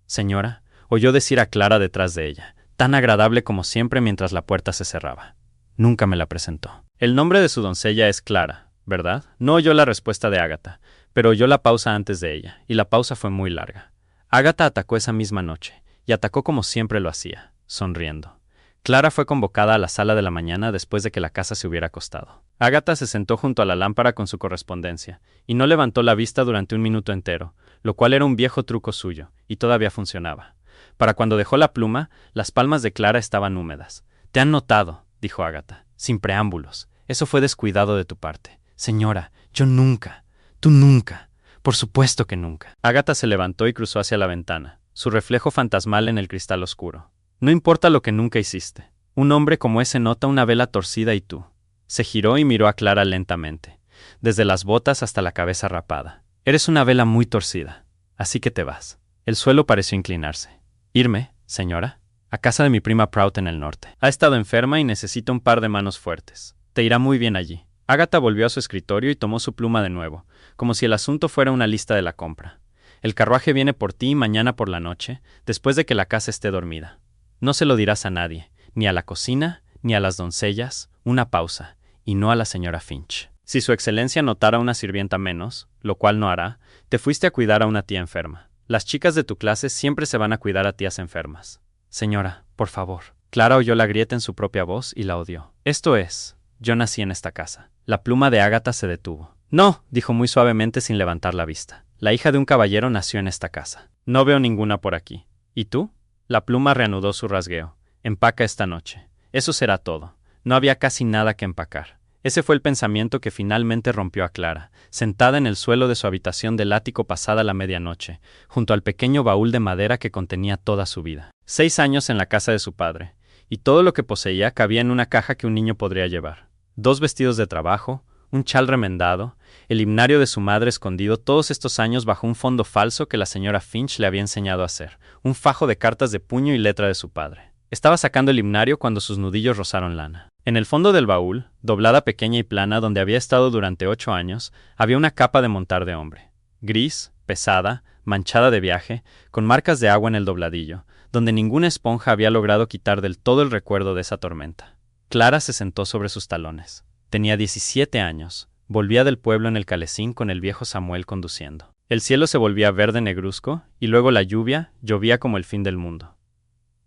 A: Señora, oyó decir a Clara detrás de ella, tan agradable como siempre mientras la puerta se cerraba. Nunca me la presentó. El nombre de su doncella es Clara, ¿verdad? No oyó la respuesta de Ágata, pero oyó la pausa antes de ella, y la pausa fue muy larga. Ágata atacó esa misma noche, y atacó como siempre lo hacía, sonriendo. Clara fue convocada a la sala de la mañana después de que la casa se hubiera acostado. Ágata se sentó junto a la lámpara con su correspondencia, y no levantó la vista durante un minuto entero, lo cual era un viejo truco suyo, y todavía funcionaba. Para cuando dejó la pluma, las palmas de Clara estaban húmedas. «Te han notado», dijo Ágata, sin preámbulos. «Eso fue descuidado de tu parte. Señora, yo nunca. Tú nunca. Por supuesto que nunca». Ágata se levantó y cruzó hacia la ventana, su reflejo fantasmal en el cristal oscuro. «No importa lo que nunca hiciste. Un hombre como ese nota una vela torcida y tú». Se giró y miró a Clara lentamente, desde las botas hasta la cabeza rapada. «Eres una vela muy torcida. Así que te vas». El suelo pareció inclinarse. «¿Irme, señora?» «A casa de mi prima Prout en el norte. Ha estado enferma y necesita un par de manos fuertes. Te irá muy bien allí». Ágata volvió a su escritorio y tomó su pluma de nuevo, como si el asunto fuera una lista de la compra. «El carruaje viene por ti mañana por la noche, después de que la casa esté dormida. No se lo dirás a nadie, ni a la cocina, ni a las doncellas. Una pausa, y no a la señora Finch. Si su excelencia notara una sirvienta menos, lo cual no hará, te fuiste a cuidar a una tía enferma. Las chicas de tu clase siempre se van a cuidar a tías enfermas. Señora, por favor». Clara oyó la grieta en su propia voz y la odió. «Esto es, yo nací en esta casa». La pluma de Ágata se detuvo. «No», dijo muy suavemente sin levantar la vista. «La hija de un caballero nació en esta casa. No veo ninguna por aquí. ¿Y tú?» La pluma reanudó su rasgueo. «Empaca esta noche. Eso será todo». No había casi nada que empacar. Ese fue el pensamiento que finalmente rompió a Clara, sentada en el suelo de su habitación del ático pasada la medianoche, junto al pequeño baúl de madera que contenía toda su vida. 6 años en la casa de su padre, y todo lo que poseía cabía en una caja que un niño podría llevar. 2 vestidos de trabajo, un chal remendado, el himnario de su madre escondido todos estos años bajo un fondo falso que la señora Finch le había enseñado a hacer, un fajo de cartas de puño y letra de su padre. Estaba sacando el himnario cuando sus nudillos rozaron lana. En el fondo del baúl, doblada pequeña y plana donde había estado durante 8 años, había una capa de montar de hombre. Gris, pesada, manchada de viaje, con marcas de agua en el dobladillo, donde ninguna esponja había logrado quitar del todo el recuerdo de esa tormenta. Clara se sentó sobre sus talones. Tenía 17 años. Volvía del pueblo en el calesín con el viejo Samuel conduciendo. El cielo se volvía verde negruzco, y luego la lluvia llovía como el fin del mundo.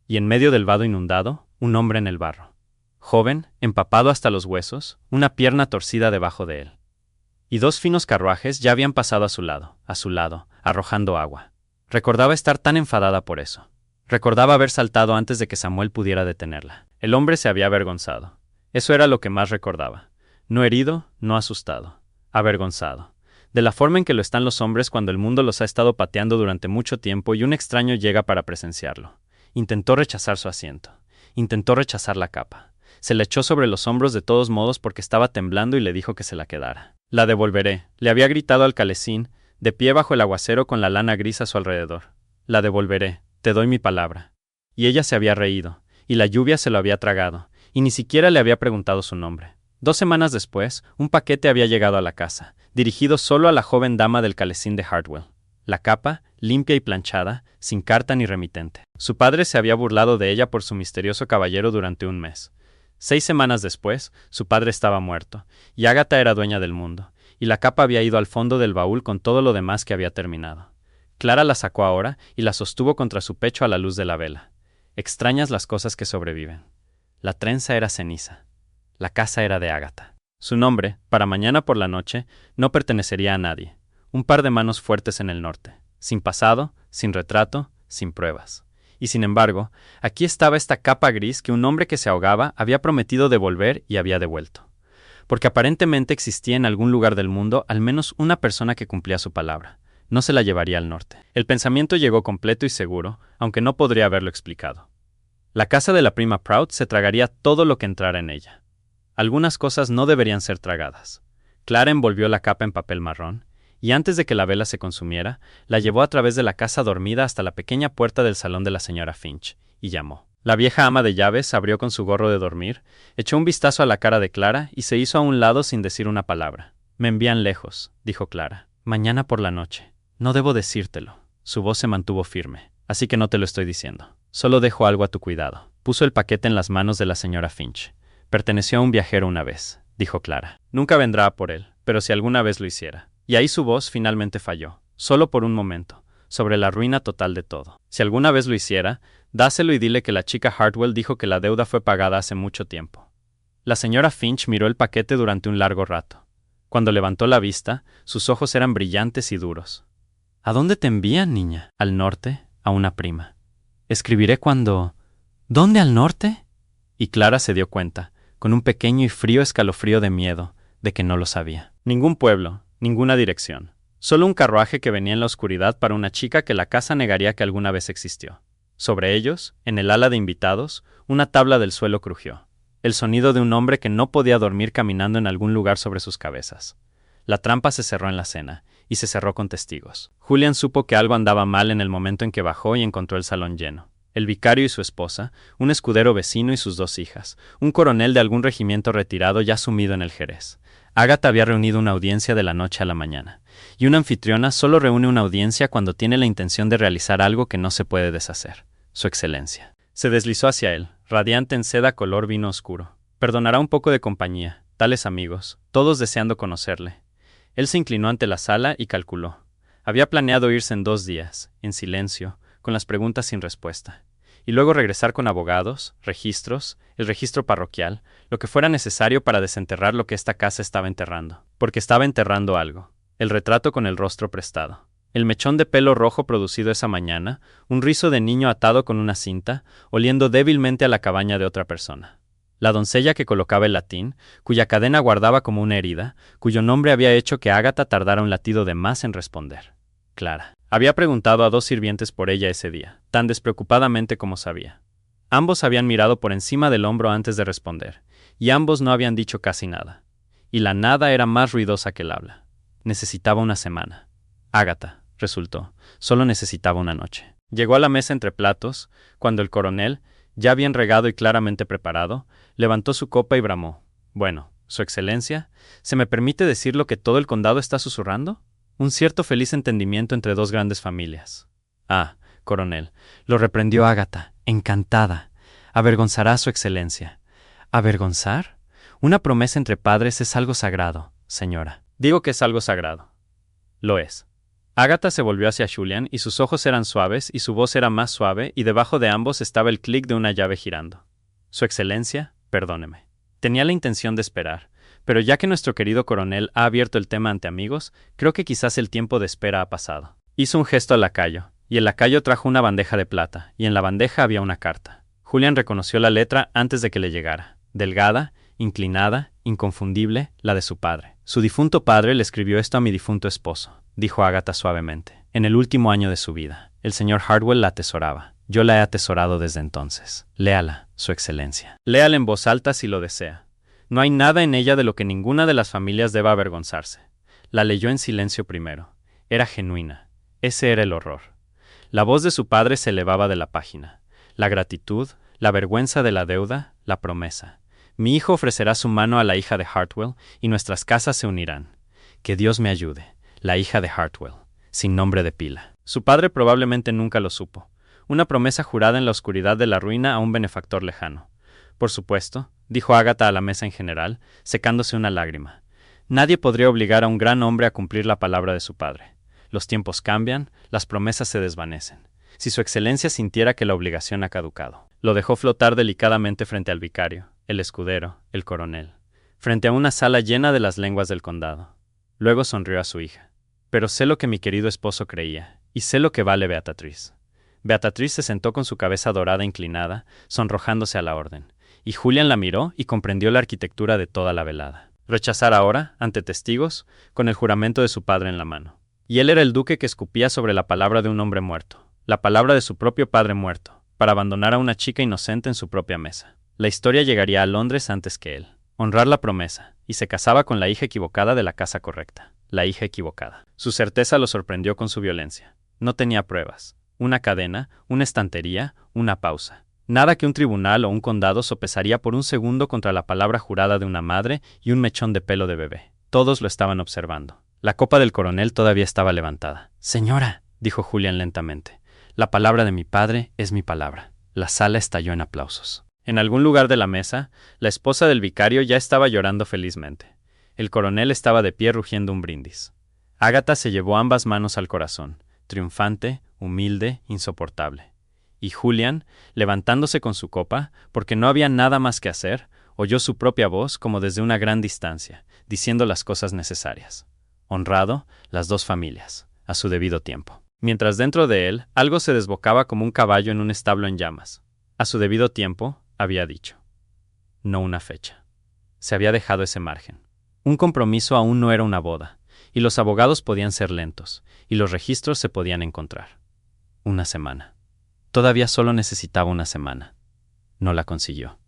A: Y en medio del vado inundado, un hombre en el barro. Joven, empapado hasta los huesos, una pierna torcida debajo de él. Y 2 finos carruajes ya habían pasado a su lado, arrojando agua. Recordaba estar tan enfadada por eso. Recordaba haber saltado antes de que Samuel pudiera detenerla. El hombre se había avergonzado. Eso era lo que más recordaba. No herido, no asustado. Avergonzado. De la forma en que lo están los hombres cuando el mundo los ha estado pateando durante mucho tiempo y un extraño llega para presenciarlo. Intentó rechazar su asiento. Intentó rechazar la capa. Se la echó sobre los hombros de todos modos porque estaba temblando y le dijo que se la quedara. «La devolveré», le había gritado al calesín, de pie bajo el aguacero con la lana gris a su alrededor. La devolveré, te doy mi palabra. Y ella se había reído, y la lluvia se lo había tragado, y ni siquiera le había preguntado su nombre. 2 semanas después, un paquete había llegado a la casa, dirigido solo a la joven dama del calesín de Hartwell. La capa, limpia y planchada, sin carta ni remitente. Su padre se había burlado de ella por su misterioso caballero durante un mes. 6 semanas después, su padre estaba muerto, y Agatha era dueña del mundo, y la capa había ido al fondo del baúl con todo lo demás que había terminado. Clara la sacó ahora y la sostuvo contra su pecho a la luz de la vela. Extrañas las cosas que sobreviven. La trenza era ceniza. La casa era de Agatha. Su nombre, para mañana por la noche, no pertenecería a nadie. Un par de manos fuertes en el norte, sin pasado, sin retrato, sin pruebas. Y sin embargo, aquí estaba esta capa gris que un hombre que se ahogaba había prometido devolver y había devuelto. Porque aparentemente existía en algún lugar del mundo al menos una persona que cumplía su palabra. No se la llevaría al norte. El pensamiento llegó completo y seguro, aunque no podría haberlo explicado. La casa de la prima Prout se tragaría todo lo que entrara en ella. Algunas cosas no deberían ser tragadas. Clara envolvió la capa en papel marrón, y antes de que la vela se consumiera, la llevó a través de la casa dormida hasta la pequeña puerta del salón de la señora Finch, y llamó. La vieja ama de llaves abrió con su gorro de dormir, echó un vistazo a la cara de Clara y se hizo a un lado sin decir una palabra. «Me envían lejos», dijo Clara. «Mañana por la noche. No debo decírtelo». Su voz se mantuvo firme. «Así que no te lo estoy diciendo. Solo dejo algo a tu cuidado». Puso el paquete en las manos de la señora Finch. «Perteneció a un viajero una vez», dijo Clara. «Nunca vendrá a por él, pero si alguna vez lo hiciera». Y ahí su voz finalmente falló, solo por un momento, sobre la ruina total de todo. «Si alguna vez lo hiciera, dáselo y dile que la chica Hartwell dijo que la deuda fue pagada hace mucho tiempo». La señora Finch miró el paquete durante un largo rato. Cuando levantó la vista, sus ojos eran brillantes y duros. «¿A dónde te envían, niña?» «Al norte, a una prima. Escribiré cuando...» «¿Dónde al norte?» Y Clara se dio cuenta, con un pequeño y frío escalofrío de miedo, de que no lo sabía. Ningún pueblo, ninguna dirección. Solo un carruaje que venía en la oscuridad para una chica que la casa negaría que alguna vez existió. Sobre ellos, en el ala de invitados, una tabla del suelo crujió. El sonido de un hombre que no podía dormir caminando en algún lugar sobre sus cabezas. La trampa se cerró en la cena, y se cerró con testigos. Julian supo que algo andaba mal en el momento en que bajó y encontró el salón lleno. El vicario y su esposa, un escudero vecino y sus 2 hijas, un coronel de algún regimiento retirado ya sumido en el Jerez. Agatha había reunido una audiencia de la noche a la mañana, y una anfitriona solo reúne una audiencia cuando tiene la intención de realizar algo que no se puede deshacer. Su excelencia. Se deslizó hacia él, radiante en seda color vino oscuro. Perdonará un poco de compañía, tales amigos, todos deseando conocerle. Él se inclinó ante la sala y calculó. Había planeado irse en 2 días, en silencio, con las preguntas sin respuesta, y luego regresar con abogados, registros, el registro parroquial, lo que fuera necesario para desenterrar lo que esta casa estaba enterrando, porque estaba enterrando algo, el retrato con el rostro prestado, el mechón de pelo rojo producido esa mañana, un rizo de niño atado con una cinta, oliendo débilmente a la cabaña de otra persona. La doncella que colocaba el latín, cuya cadena guardaba como una herida, cuyo nombre había hecho que Agatha tardara un latido de más en responder. Clara. Había preguntado a 2 sirvientes por ella ese día, tan despreocupadamente como sabía. Ambos habían mirado por encima del hombro antes de responder, y ambos no habían dicho casi nada. Y la nada era más ruidosa que el habla. Necesitaba una semana. Agatha, resultó, solo necesitaba una noche. Llegó a la mesa entre platos, cuando el coronel, ya bien regado y claramente preparado, levantó su copa y bramó. «Bueno, Su Excelencia, ¿se me permite decir lo que todo el condado está susurrando? Un cierto feliz entendimiento entre 2 grandes familias». «Ah, coronel», lo reprendió Agatha, encantada. «Avergonzará a Su Excelencia». «¿Avergonzar? Una promesa entre padres es algo sagrado, señora». «Digo que es algo sagrado». «Lo es». Agatha se volvió hacia Julian y sus ojos eran suaves y su voz era más suave y debajo de ambos estaba el clic de una llave girando. «Su Excelencia, perdóneme. Tenía la intención de esperar, pero ya que nuestro querido coronel ha abierto el tema ante amigos, creo que quizás el tiempo de espera ha pasado». Hizo un gesto al lacayo, y el lacayo trajo una bandeja de plata, y en la bandeja había una carta. Julian reconoció la letra antes de que le llegara. Delgada, inclinada, inconfundible, la de su padre. «Su difunto padre le escribió esto a mi difunto esposo», dijo Agatha suavemente. «En el último año de su vida. El señor Hartwell la atesoraba. Yo la he atesorado desde entonces. Léala, Su Excelencia». «Léala en voz alta si lo desea. No hay nada en ella de lo que ninguna de las familias deba avergonzarse». La leyó en silencio primero. Era genuina. Ese era el horror. La voz de su padre se elevaba de la página. La gratitud, la vergüenza de la deuda, la promesa. Mi hijo ofrecerá su mano a la hija de Hartwell y nuestras casas se unirán. Que Dios me ayude. La hija de Hartwell, sin nombre de pila. Su padre probablemente nunca lo supo. Una promesa jurada en la oscuridad de la ruina a un benefactor lejano. Por supuesto, dijo Agatha a la mesa en general, secándose una lágrima. Nadie podría obligar a un gran hombre a cumplir la palabra de su padre. Los tiempos cambian, las promesas se desvanecen. Si su excelencia sintiera que la obligación ha caducado. Lo dejó flotar delicadamente frente al vicario, el escudero, el coronel, frente a una sala llena de las lenguas del condado. Luego sonrió a su hija. Pero sé lo que mi querido esposo creía, y sé lo que vale Beatriz. Beatriz se sentó con su cabeza dorada inclinada, sonrojándose a la orden, y Julián la miró y comprendió la arquitectura de toda la velada. Rechazar ahora, ante testigos, con el juramento de su padre en la mano. Y él era el duque que escupía sobre la palabra de un hombre muerto, la palabra de su propio padre muerto, para abandonar a una chica inocente en su propia mesa. La historia llegaría a Londres antes que él. Honrar la promesa, y se casaba con la hija equivocada de la casa correcta. La hija equivocada. Su certeza lo sorprendió con su violencia. No tenía pruebas. Una cadena, una estantería, una pausa. Nada que un tribunal o un condado sopesaría por un segundo contra la palabra jurada de una madre y un mechón de pelo de bebé. Todos lo estaban observando. La copa del coronel todavía estaba levantada. «Señora», dijo Julián lentamente, «la palabra de mi padre es mi palabra». La sala estalló en aplausos. En algún lugar de la mesa, la esposa del vicario ya estaba llorando felizmente. El coronel estaba de pie rugiendo un brindis. Agatha se llevó ambas manos al corazón, triunfante, humilde, insoportable. Y Julián, levantándose con su copa, porque no había nada más que hacer, oyó su propia voz como desde una gran distancia, diciendo las cosas necesarias. Honrado, las dos familias, a su debido tiempo. Mientras dentro de él, algo se desbocaba como un caballo en un establo en llamas. A su debido tiempo, había dicho. No una fecha. Se había dejado ese margen. Un compromiso aún no era una boda, y los abogados podían ser lentos, y los registros se podían encontrar. Una semana. Todavía solo necesitaba una semana. No la consiguió.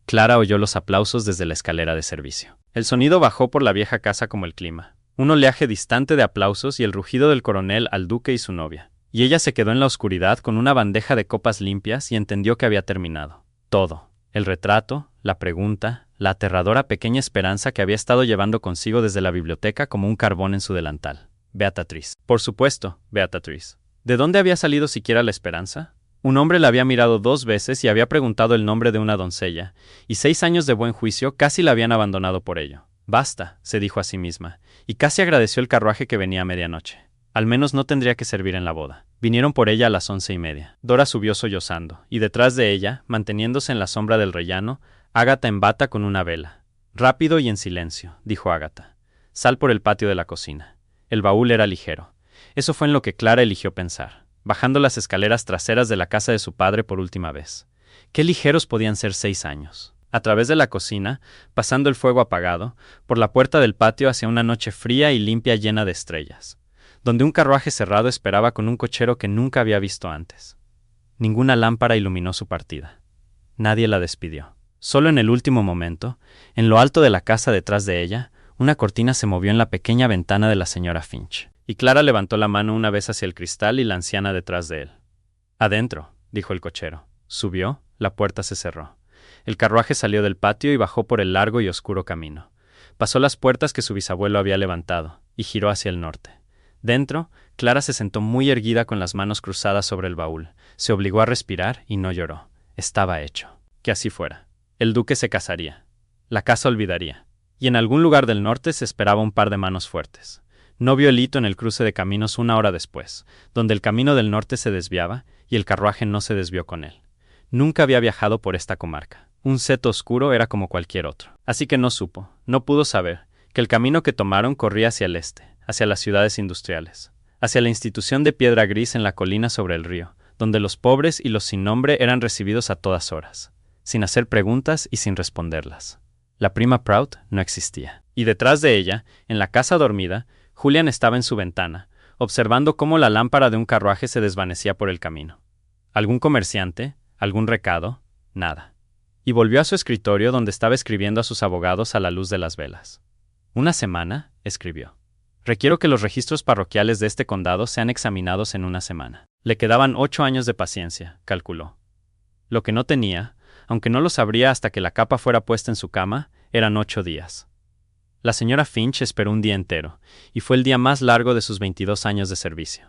A: Clara oyó los aplausos desde la escalera de servicio. El sonido bajó por la vieja casa como el clima. Un oleaje distante de aplausos y el rugido del coronel al duque y su novia. Y ella se quedó en la oscuridad con una bandeja de copas limpias y entendió que había terminado. Todo. El retrato, la pregunta, la aterradora pequeña esperanza que había estado llevando consigo desde la biblioteca como un carbón en su delantal. Beatriz. Por supuesto, Beatriz. ¿De dónde había salido siquiera la esperanza? Un hombre la había mirado 2 veces y había preguntado el nombre de una doncella, y 6 años de buen juicio casi la habían abandonado por ello. Basta, se dijo a sí misma, y casi agradeció el carruaje que venía a medianoche. Al menos no tendría que servir en la boda. Vinieron por ella a las 11:30. Dora subió sollozando, y detrás de ella, manteniéndose en la sombra del rellano, Agatha en bata con una vela. Rápido y en silencio, dijo Agatha. Sal por el patio de la cocina. El baúl era ligero. Eso fue en lo que Clara eligió pensar, bajando las escaleras traseras de la casa de su padre por última vez. Qué ligeros podían ser 6 años. A través de la cocina, pasando el fuego apagado, por la puerta del patio hacia una noche fría y limpia llena de estrellas, donde un carruaje cerrado esperaba con un cochero que nunca había visto antes. Ninguna lámpara iluminó su partida. Nadie la despidió. Solo en el último momento, en lo alto de la casa detrás de ella, una cortina se movió en la pequeña ventana de la señora Finch, y Clara levantó la mano una vez hacia el cristal y la anciana detrás de él. «Adentro», dijo el cochero. Subió, la puerta se cerró. El carruaje salió del patio y bajó por el largo y oscuro camino. Pasó las puertas que su bisabuelo había levantado, y giró hacia el norte. Dentro, Clara se sentó muy erguida con las manos cruzadas sobre el baúl. Se obligó a respirar y no lloró. Estaba hecho. Que así fuera. El duque se casaría. La casa olvidaría. Y en algún lugar del norte se esperaba un par de manos fuertes. No vio el hito en el cruce de caminos 1 hora después, donde el camino del norte se desviaba y el carruaje no se desvió con él. Nunca había viajado por esta comarca. Un seto oscuro era como cualquier otro. Así que no supo, no pudo saber, que el camino que tomaron corría hacia el este, hacia las ciudades industriales, hacia la institución de piedra gris en la colina sobre el río, donde los pobres y los sin nombre eran recibidos a todas horas, sin hacer preguntas y sin responderlas. La prima Prout no existía. Y detrás de ella, en la casa dormida, Julián estaba en su ventana, observando cómo la lámpara de un carruaje se desvanecía por el camino. ¿Algún comerciante? ¿Algún recado? Nada. Y volvió a su escritorio donde estaba escribiendo a sus abogados a la luz de las velas. «Una semana», escribió. «Requiero que los registros parroquiales de este condado sean examinados en una semana». Le quedaban 8 años de paciencia, calculó. Lo que no tenía, aunque no lo sabría hasta que la capa fuera puesta en su cama, eran 8 días. La señora Finch esperó un día entero, y fue el día más largo de sus 22 años de servicio.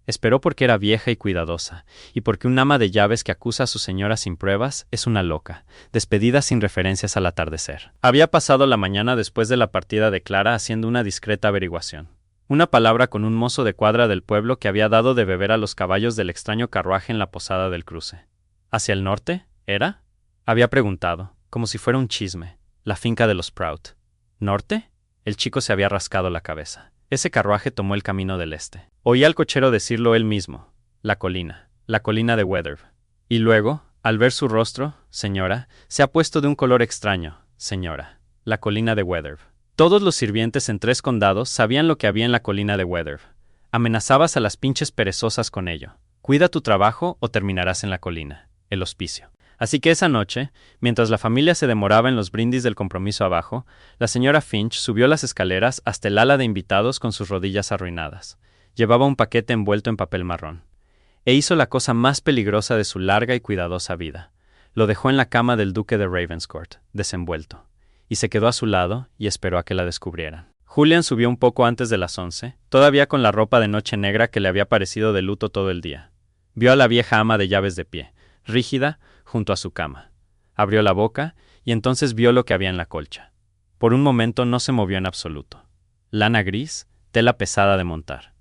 A: Esperó porque era vieja y cuidadosa, y porque un ama de llaves que acusa a su señora sin pruebas es una loca, despedida sin referencias al atardecer. Había pasado la mañana después de la partida de Clara haciendo una discreta averiguación. Una palabra con un mozo de cuadra del pueblo que había dado de beber a los caballos del extraño carruaje en la posada del cruce. ¿Hacia el norte? ¿Era? Había preguntado, como si fuera un chisme, la finca de los Prout. ¿Norte? El chico se había rascado la cabeza. Ese carruaje tomó el camino del este. Oía al cochero decirlo él mismo. La colina de Weatherby. Y luego, al ver su rostro, señora, se ha puesto de un color extraño, señora. La colina de Weatherby. Todos los sirvientes en 3 condados sabían lo que había en la colina de Weatherby. Amenazabas a las pinches perezosas con ello. Cuida tu trabajo o terminarás en la colina. El hospicio. Así que esa noche, mientras la familia se demoraba en los brindis del compromiso abajo, la señora Finch subió las escaleras hasta el ala de invitados con sus rodillas arruinadas. Llevaba un paquete envuelto en papel marrón. E hizo la cosa más peligrosa de su larga y cuidadosa vida. Lo dejó en la cama del duque de Ravenscourt, desenvuelto, y se quedó a su lado y esperó a que la descubrieran. Julian subió un poco antes de las 11, todavía con la ropa de noche negra que le había parecido de luto todo el día. Vio a la vieja ama de llaves de pie, rígida, junto a su cama. Abrió la boca y entonces vio lo que había en la colcha. Por un momento no se movió en absoluto. Lana gris, tela pesada de montar.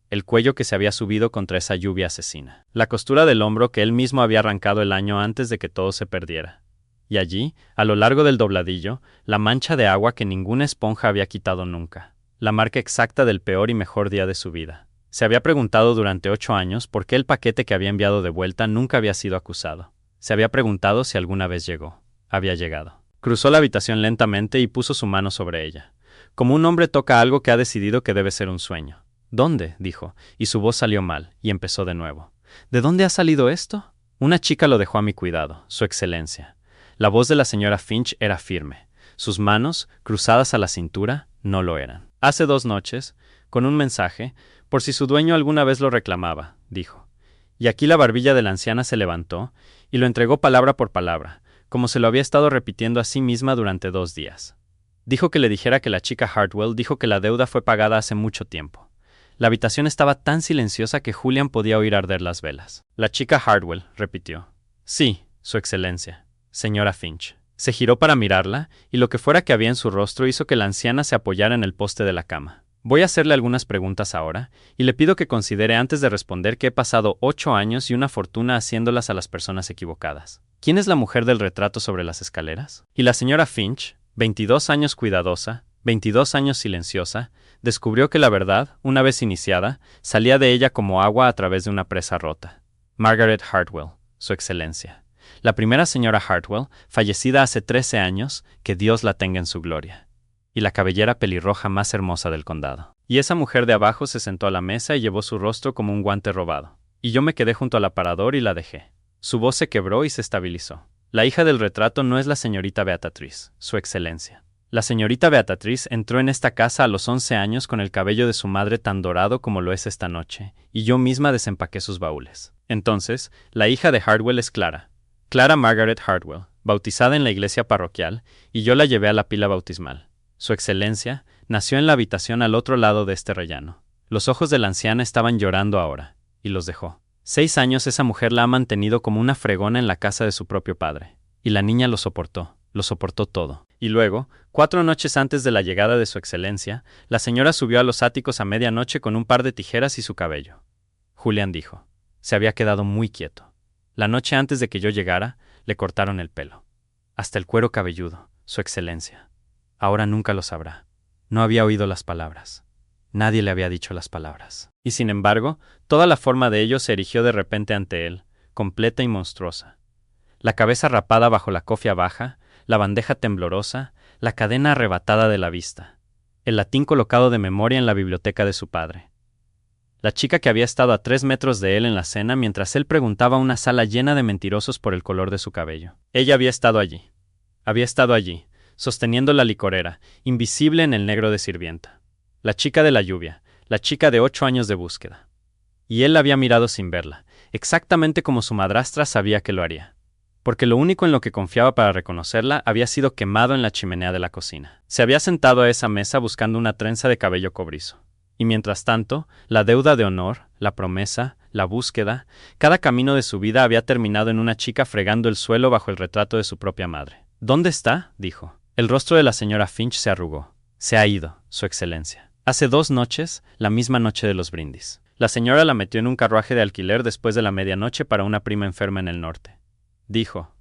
A: El cuello que se había subido contra esa lluvia asesina. La costura del hombro que él mismo había arrancado el año antes de que todo se perdiera. Y allí, a lo largo del dobladillo, la mancha de agua que ninguna esponja había quitado nunca. La marca exacta del peor y mejor día de su vida. Se había preguntado durante 8 años por qué el paquete que había enviado de vuelta nunca había sido acusado. Se había preguntado si alguna vez llegó. Había llegado. Cruzó la habitación lentamente y puso su mano sobre ella. Como un hombre toca algo que ha decidido que debe ser un sueño. ¿Dónde?, dijo, y su voz salió mal, y empezó de nuevo. ¿De dónde ha salido esto? Una chica lo dejó a mi cuidado, Su Excelencia. La voz de la señora Finch era firme. Sus manos, cruzadas a la cintura, no lo eran. Hace 2 noches, con un mensaje, por si su dueño alguna vez lo reclamaba, dijo. Y aquí la barbilla de la anciana se levantó, y lo entregó palabra por palabra, como se lo había estado repitiendo a sí misma durante 2 días. Dijo que le dijera que la chica Hartwell dijo que la deuda fue pagada hace mucho tiempo. La habitación estaba tan silenciosa que Julian podía oír arder las velas. La chica Hartwell, repitió. Sí, Su Excelencia. Señora Finch. Se giró para mirarla, y lo que fuera que había en su rostro hizo que la anciana se apoyara en el poste de la cama. Voy a hacerle algunas preguntas ahora, y le pido que considere antes de responder que he pasado 8 años y una fortuna haciéndolas a las personas equivocadas. ¿Quién es la mujer del retrato sobre las escaleras? Y la señora Finch, 22 años cuidadosa, 22 años silenciosa, descubrió que la verdad, una vez iniciada, salía de ella como agua a través de una presa rota. Margaret Hartwell, Su Excelencia. La primera señora Hartwell, fallecida hace 13 años, que Dios la tenga en su gloria. Y la cabellera pelirroja más hermosa del condado. Y esa mujer de abajo se sentó a la mesa y llevó su rostro como un guante robado. Y yo me quedé junto al aparador y la dejé. Su voz se quebró y se estabilizó. La hija del retrato no es la señorita Beatrice, Su Excelencia. La señorita Beatrice entró en esta casa a los 11 años con el cabello de su madre tan dorado como lo es esta noche, y yo misma desempaqué sus baúles. Entonces, la hija de Hartwell es Clara. Clara Margaret Hartwell, bautizada en la iglesia parroquial, y yo la llevé a la pila bautismal. Su Excelencia nació en la habitación al otro lado de este rellano. Los ojos de la anciana estaban llorando ahora, y los dejó. 6 años esa mujer la ha mantenido como una fregona en la casa de su propio padre. Y la niña lo soportó todo. Y luego, 4 noches antes de la llegada de Su Excelencia, la señora subió a los áticos a medianoche con un par de tijeras y su cabello. Julian dijo. Se había quedado muy quieto. La noche antes de que yo llegara, le cortaron el pelo. Hasta el cuero cabelludo, Su Excelencia. Ahora nunca lo sabrá. No había oído las palabras. Nadie le había dicho las palabras. Y sin embargo, toda la forma de ello se erigió de repente ante él, completa y monstruosa. La cabeza rapada bajo la cofia baja, la bandeja temblorosa, la cadena arrebatada de la vista, el latín colocado de memoria en la biblioteca de su padre. La chica que había estado a 3 metros de él en la cena mientras él preguntaba a una sala llena de mentirosos por el color de su cabello. Ella había estado allí. Había estado allí, sosteniendo la licorera, invisible en el negro de sirvienta. La chica de la lluvia, la chica de 8 años de búsqueda. Y él la había mirado sin verla, exactamente como su madrastra sabía que lo haría. Porque lo único en lo que confiaba para reconocerla había sido quemado en la chimenea de la cocina. Se había sentado a esa mesa buscando una trenza de cabello cobrizo. Y mientras tanto, la deuda de honor, la promesa, la búsqueda, cada camino de su vida había terminado en una chica fregando el suelo bajo el retrato de su propia madre. ¿Dónde está?, dijo. El rostro de la señora Finch se arrugó. Se ha ido, Su Excelencia. Hace 2 noches, la misma noche de los brindis. La señora la metió en un carruaje de alquiler después de la medianoche para una prima enferma en el norte. Dijo.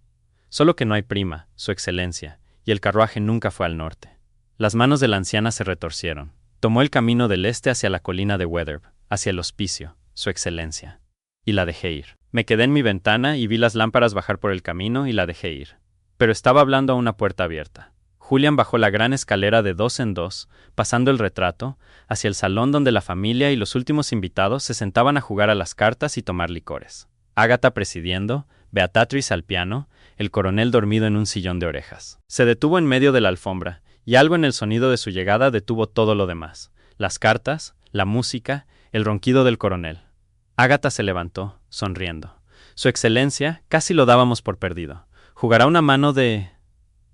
A: Solo que no hay prima, Su Excelencia, y el carruaje nunca fue al norte. Las manos de la anciana se retorcieron. Tomó el camino del este hacia la colina de Weatherb, hacia el hospicio, Su Excelencia. Y la dejé ir. Me quedé en mi ventana y vi las lámparas bajar por el camino y la dejé ir. Pero estaba hablando a una puerta abierta. Julian bajó la gran escalera de 2 en 2, pasando el retrato, hacia el salón donde la familia y los últimos invitados se sentaban a jugar a las cartas y tomar licores. Agatha presidiendo, Beatrice al piano, el coronel dormido en un sillón de orejas. Se detuvo en medio de la alfombra, y algo en el sonido de su llegada detuvo todo lo demás. Las cartas, la música, el ronquido del coronel. Agatha se levantó, sonriendo. Su Excelencia, casi lo dábamos por perdido. ¿Jugará una mano de...?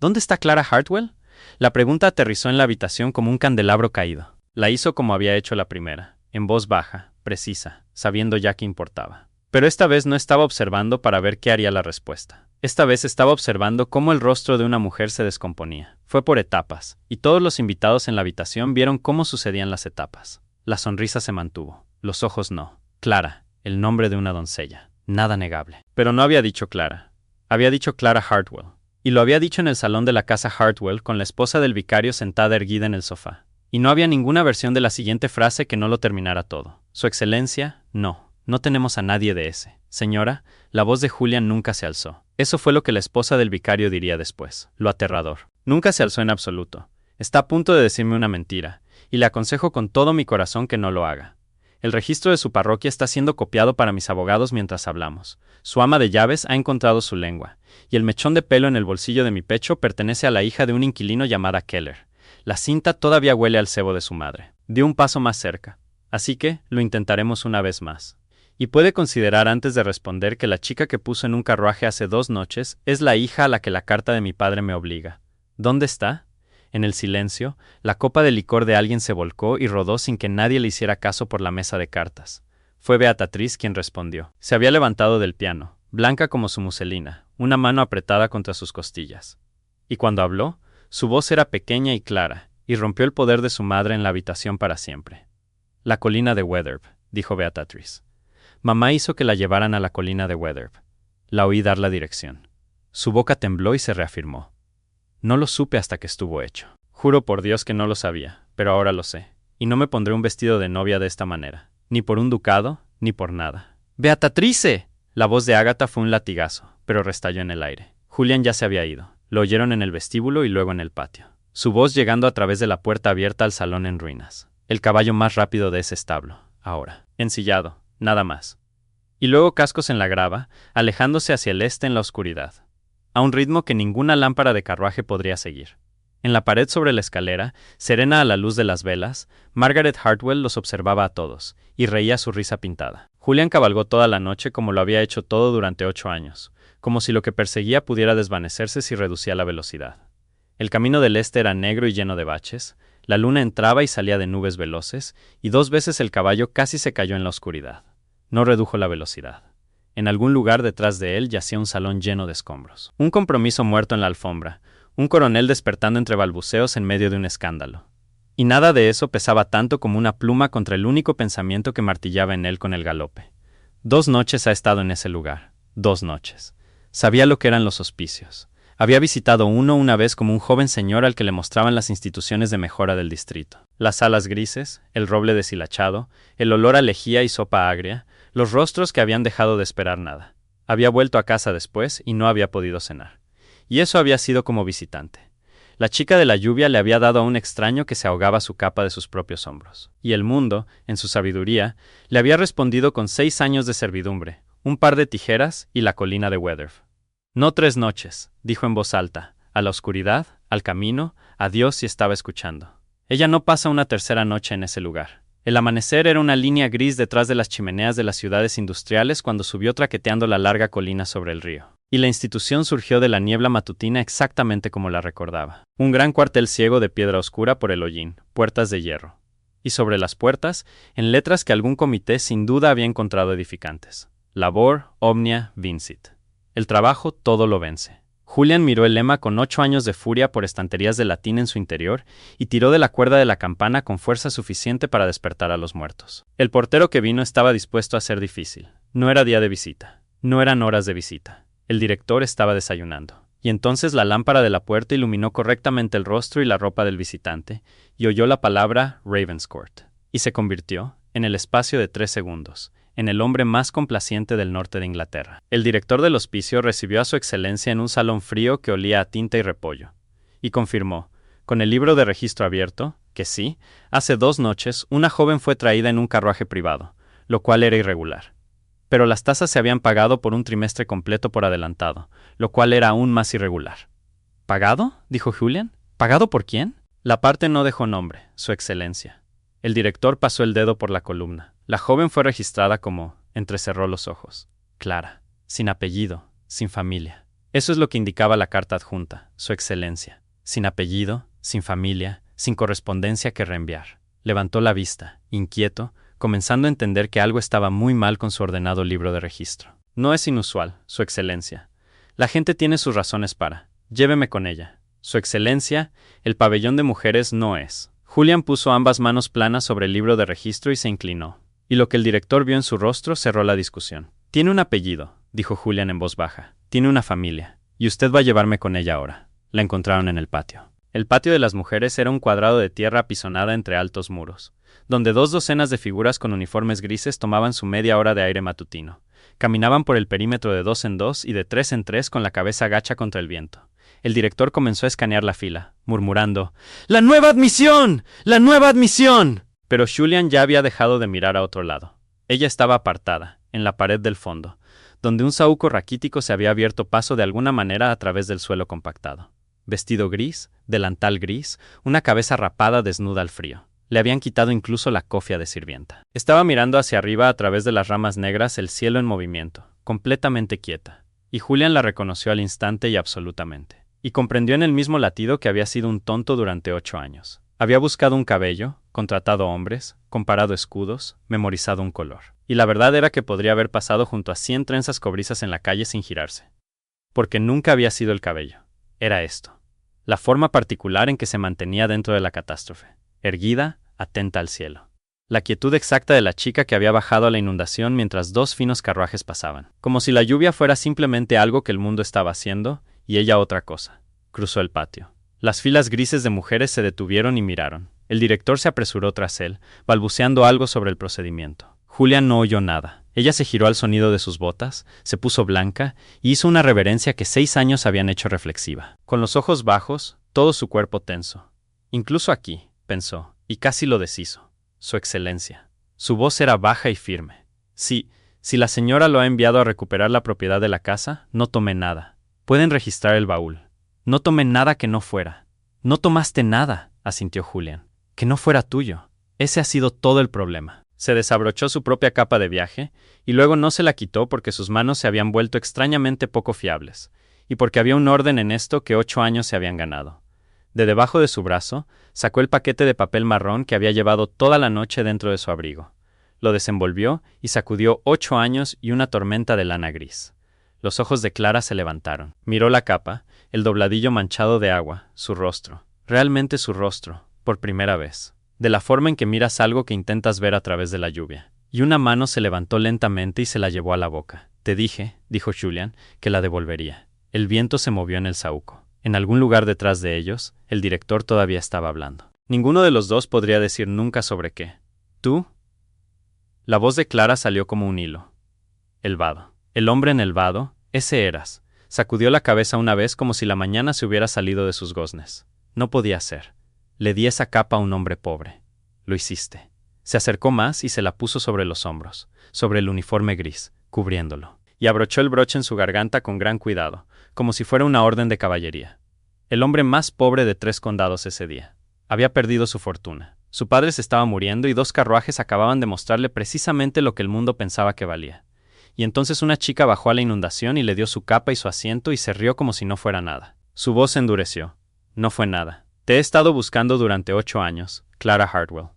A: ¿Dónde está Clara Hartwell? La pregunta aterrizó en la habitación como un candelabro caído. La hizo como había hecho la primera, en voz baja, precisa, sabiendo ya qué importaba. Pero esta vez no estaba observando para ver qué haría la respuesta. Esta vez estaba observando cómo el rostro de una mujer se descomponía. Fue por etapas, y todos los invitados en la habitación vieron cómo sucedían las etapas. La sonrisa se mantuvo, los ojos no. Clara, el nombre de una doncella. Nada negable. Pero no había dicho Clara. Había dicho Clara Hartwell. Y lo había dicho en el salón de la casa Hartwell con la esposa del vicario sentada erguida en el sofá. Y no había ninguna versión de la siguiente frase que no lo terminara todo. Su Excelencia, no. No tenemos a nadie de ese. Señora, la voz de Julian nunca se alzó. Eso fue lo que la esposa del vicario diría después. Lo aterrador. Nunca se alzó en absoluto. Está a punto de decirme una mentira, y le aconsejo con todo mi corazón que no lo haga. El registro de su parroquia está siendo copiado para mis abogados mientras hablamos. Su ama de llaves ha encontrado su lengua, y el mechón de pelo en el bolsillo de mi pecho pertenece a la hija de un inquilino llamada Keller. La cinta todavía huele al cebo de su madre. Dio un paso más cerca. Así que, lo intentaremos una vez más. Y puede considerar antes de responder que la chica que puso en un carruaje hace 2 noches es la hija a la que la carta de mi padre me obliga. ¿Dónde está? En el silencio, la copa de licor de alguien se volcó y rodó sin que nadie le hiciera caso por la mesa de cartas. Fue Beatrice quien respondió. Se había levantado del piano, blanca como su muselina, una mano apretada contra sus costillas. Y cuando habló, su voz era pequeña y clara, y rompió el poder de su madre en la habitación para siempre. La colina de Weatherb, dijo Beatrice. Mamá hizo que la llevaran a la colina de Weatherb. La oí dar la dirección. Su boca tembló y se reafirmó. No lo supe hasta que estuvo hecho. Juro por Dios que no lo sabía, pero ahora lo sé. Y no me pondré un vestido de novia de esta manera. Ni por un ducado, ni por nada. ¡Beatrice! La voz de Agatha fue un latigazo, pero restalló en el aire. Julian ya se había ido. Lo oyeron en el vestíbulo y luego en el patio. Su voz llegando a través de la puerta abierta al salón en ruinas. El caballo más rápido de ese establo, ahora. Ensillado, nada más. Y luego cascos en la grava, alejándose hacia el este en la oscuridad. A un ritmo que ninguna lámpara de carruaje podría seguir. En la pared sobre la escalera, serena a la luz de las velas, Margaret Hartwell los observaba a todos, y reía su risa pintada. Julian cabalgó toda la noche como lo había hecho todo durante 8 años, como si lo que perseguía pudiera desvanecerse si reducía la velocidad. El camino del este era negro y lleno de baches, la luna entraba y salía de nubes veloces, y 2 veces el caballo casi se cayó en la oscuridad. No redujo la velocidad. En algún lugar detrás de él yacía un salón lleno de escombros. Un compromiso muerto en la alfombra, un coronel despertando entre balbuceos en medio de un escándalo. Y nada de eso pesaba tanto como una pluma contra el único pensamiento que martillaba en él con el galope. 2 noches ha estado en ese lugar. 2 noches. Sabía lo que eran los hospicios. Había visitado uno una vez como un joven señor al que le mostraban las instituciones de mejora del distrito. Las salas grises, el roble deshilachado, el olor a lejía y sopa agria, los rostros que habían dejado de esperar nada. Había vuelto a casa después y no había podido cenar. Y eso había sido como visitante. La chica de la lluvia le había dado a un extraño que se ahogaba su capa de sus propios hombros. Y el mundo, en su sabiduría, le había respondido con 6 años de servidumbre, un par de tijeras y la colina de Weatherb. No 3 noches, dijo en voz alta, a la oscuridad, al camino, a Dios si estaba escuchando. Ella no pasa una tercera noche en ese lugar. El amanecer era una línea gris detrás de las chimeneas de las ciudades industriales cuando subió traqueteando la larga colina sobre el río. Y la institución surgió de la niebla matutina exactamente como la recordaba. Un gran cuartel ciego de piedra oscura por el hollín, puertas de hierro. Y sobre las puertas, en letras que algún comité sin duda había encontrado edificantes. Labor, omnia, vincit. El trabajo todo lo vence. Julian miró el lema con 8 años de furia por estanterías de latín en su interior y tiró de la cuerda de la campana con fuerza suficiente para despertar a los muertos. El portero que vino estaba dispuesto a ser difícil. No era día de visita. No eran horas de visita. El director estaba desayunando. Y entonces la lámpara de la puerta iluminó correctamente el rostro y la ropa del visitante, y oyó la palabra Ravenscourt. Y se convirtió, en el espacio de 3 segundos, en el hombre más complaciente del norte de Inglaterra. El director del hospicio recibió a su excelencia en un salón frío que olía a tinta y repollo, y confirmó, con el libro de registro abierto, que sí, hace 2 noches una joven fue traída en un carruaje privado, lo cual era irregular. Pero las tasas se habían pagado por un trimestre completo por adelantado, lo cual era aún más irregular. ¿Pagado?, dijo Julian. ¿Pagado por quién? La parte no dejó nombre, su excelencia. El director pasó el dedo por la columna. La joven fue registrada como, entrecerró los ojos, Clara, sin apellido, sin familia. Eso es lo que indicaba la carta adjunta, su excelencia. Sin apellido, sin familia, sin correspondencia que reenviar. Levantó la vista, inquieto, comenzando a entender que algo estaba muy mal con su ordenado libro de registro. No es inusual, su excelencia. La gente tiene sus razones para. Lléveme con ella. Su excelencia, el pabellón de mujeres no es. Julian puso ambas manos planas sobre el libro de registro y se inclinó. Y lo que el director vio en su rostro cerró la discusión. Tiene un apellido, dijo Julian en voz baja. Tiene una familia. Y usted va a llevarme con ella ahora. La encontraron en el patio. El patio de las mujeres era un cuadrado de tierra apisonada entre altos muros, donde 2 docenas de figuras con uniformes grises tomaban su media hora de aire matutino. Caminaban por el perímetro de 2 en 2 y de 3 en 3 con la cabeza gacha contra el viento. El director comenzó a escanear la fila, murmurando, ¡La nueva admisión! ¡La nueva admisión! Pero Julian ya había dejado de mirar a otro lado. Ella estaba apartada, en la pared del fondo, donde un saúco raquítico se había abierto paso de alguna manera a través del suelo compactado. Vestido gris, delantal gris, una cabeza rapada desnuda al frío. Le habían quitado incluso la cofia de sirvienta. Estaba mirando hacia arriba a través de las ramas negras el cielo en movimiento, completamente quieta. Y Julian la reconoció al instante y absolutamente. Y comprendió en el mismo latido que había sido un tonto durante 8 años. Había buscado un cabello, contratado hombres, comparado escudos, memorizado un color. Y la verdad era que podría haber pasado junto a 100 trenzas cobrizas en la calle sin girarse. Porque nunca había sido el cabello. Era esto. La forma particular en que se mantenía dentro de la catástrofe. Erguida, atenta al cielo. La quietud exacta de la chica que había bajado a la inundación mientras 2 finos carruajes pasaban. Como si la lluvia fuera simplemente algo que el mundo estaba haciendo, y ella otra cosa. Cruzó el patio. Las filas grises de mujeres se detuvieron y miraron. El director se apresuró tras él, balbuceando algo sobre el procedimiento. Julian no oyó nada. Ella se giró al sonido de sus botas, se puso blanca y hizo una reverencia que 6 años habían hecho reflexiva. Con los ojos bajos, todo su cuerpo tenso. Incluso aquí, pensó, y casi lo deshizo. Su excelencia. Su voz era baja y firme. Si la señora lo ha enviado a recuperar la propiedad de la casa, no tome nada. Pueden registrar el baúl. No tomé nada que no fuera. No tomaste nada, asintió Julian. Que no fuera tuyo. Ese ha sido todo el problema. Se desabrochó su propia capa de viaje, y luego no se la quitó porque sus manos se habían vuelto extrañamente poco fiables, y porque había un orden en esto que 8 años se habían ganado. De debajo de su brazo, sacó el paquete de papel marrón que había llevado toda la noche dentro de su abrigo. Lo desenvolvió y sacudió 8 años y una tormenta de lana gris. Los ojos de Clara se levantaron. Miró la capa, el dobladillo manchado de agua, su rostro. Realmente su rostro, por primera vez. De la forma en que miras algo que intentas ver a través de la lluvia. Y una mano se levantó lentamente y se la llevó a la boca. Te dije, dijo Julian, que la devolvería. El viento se movió en el saúco. En algún lugar detrás de ellos, el director todavía estaba hablando. Ninguno de los dos podría decir nunca sobre qué. ¿Tú? La voz de Clara salió como un hilo. El vado. El hombre en el vado, ese eras. Sacudió la cabeza una vez como si la mañana se hubiera salido de sus goznes. No podía ser. Le di esa capa a un hombre pobre. Lo hiciste. Se acercó más y se la puso sobre los hombros, sobre el uniforme gris, cubriéndolo. Y abrochó el broche en su garganta con gran cuidado, como si fuera una orden de caballería. El hombre más pobre de 3 condados ese día. Había perdido su fortuna, Su padre se estaba muriendo y 2 carruajes acababan de mostrarle precisamente lo que el mundo pensaba que valía. Y entonces una chica bajó a la inundación y le dio su capa y su asiento y se rió como si no fuera nada. Su voz se endureció. No fue nada. Te he estado buscando durante 8 años, Clara Hartwell.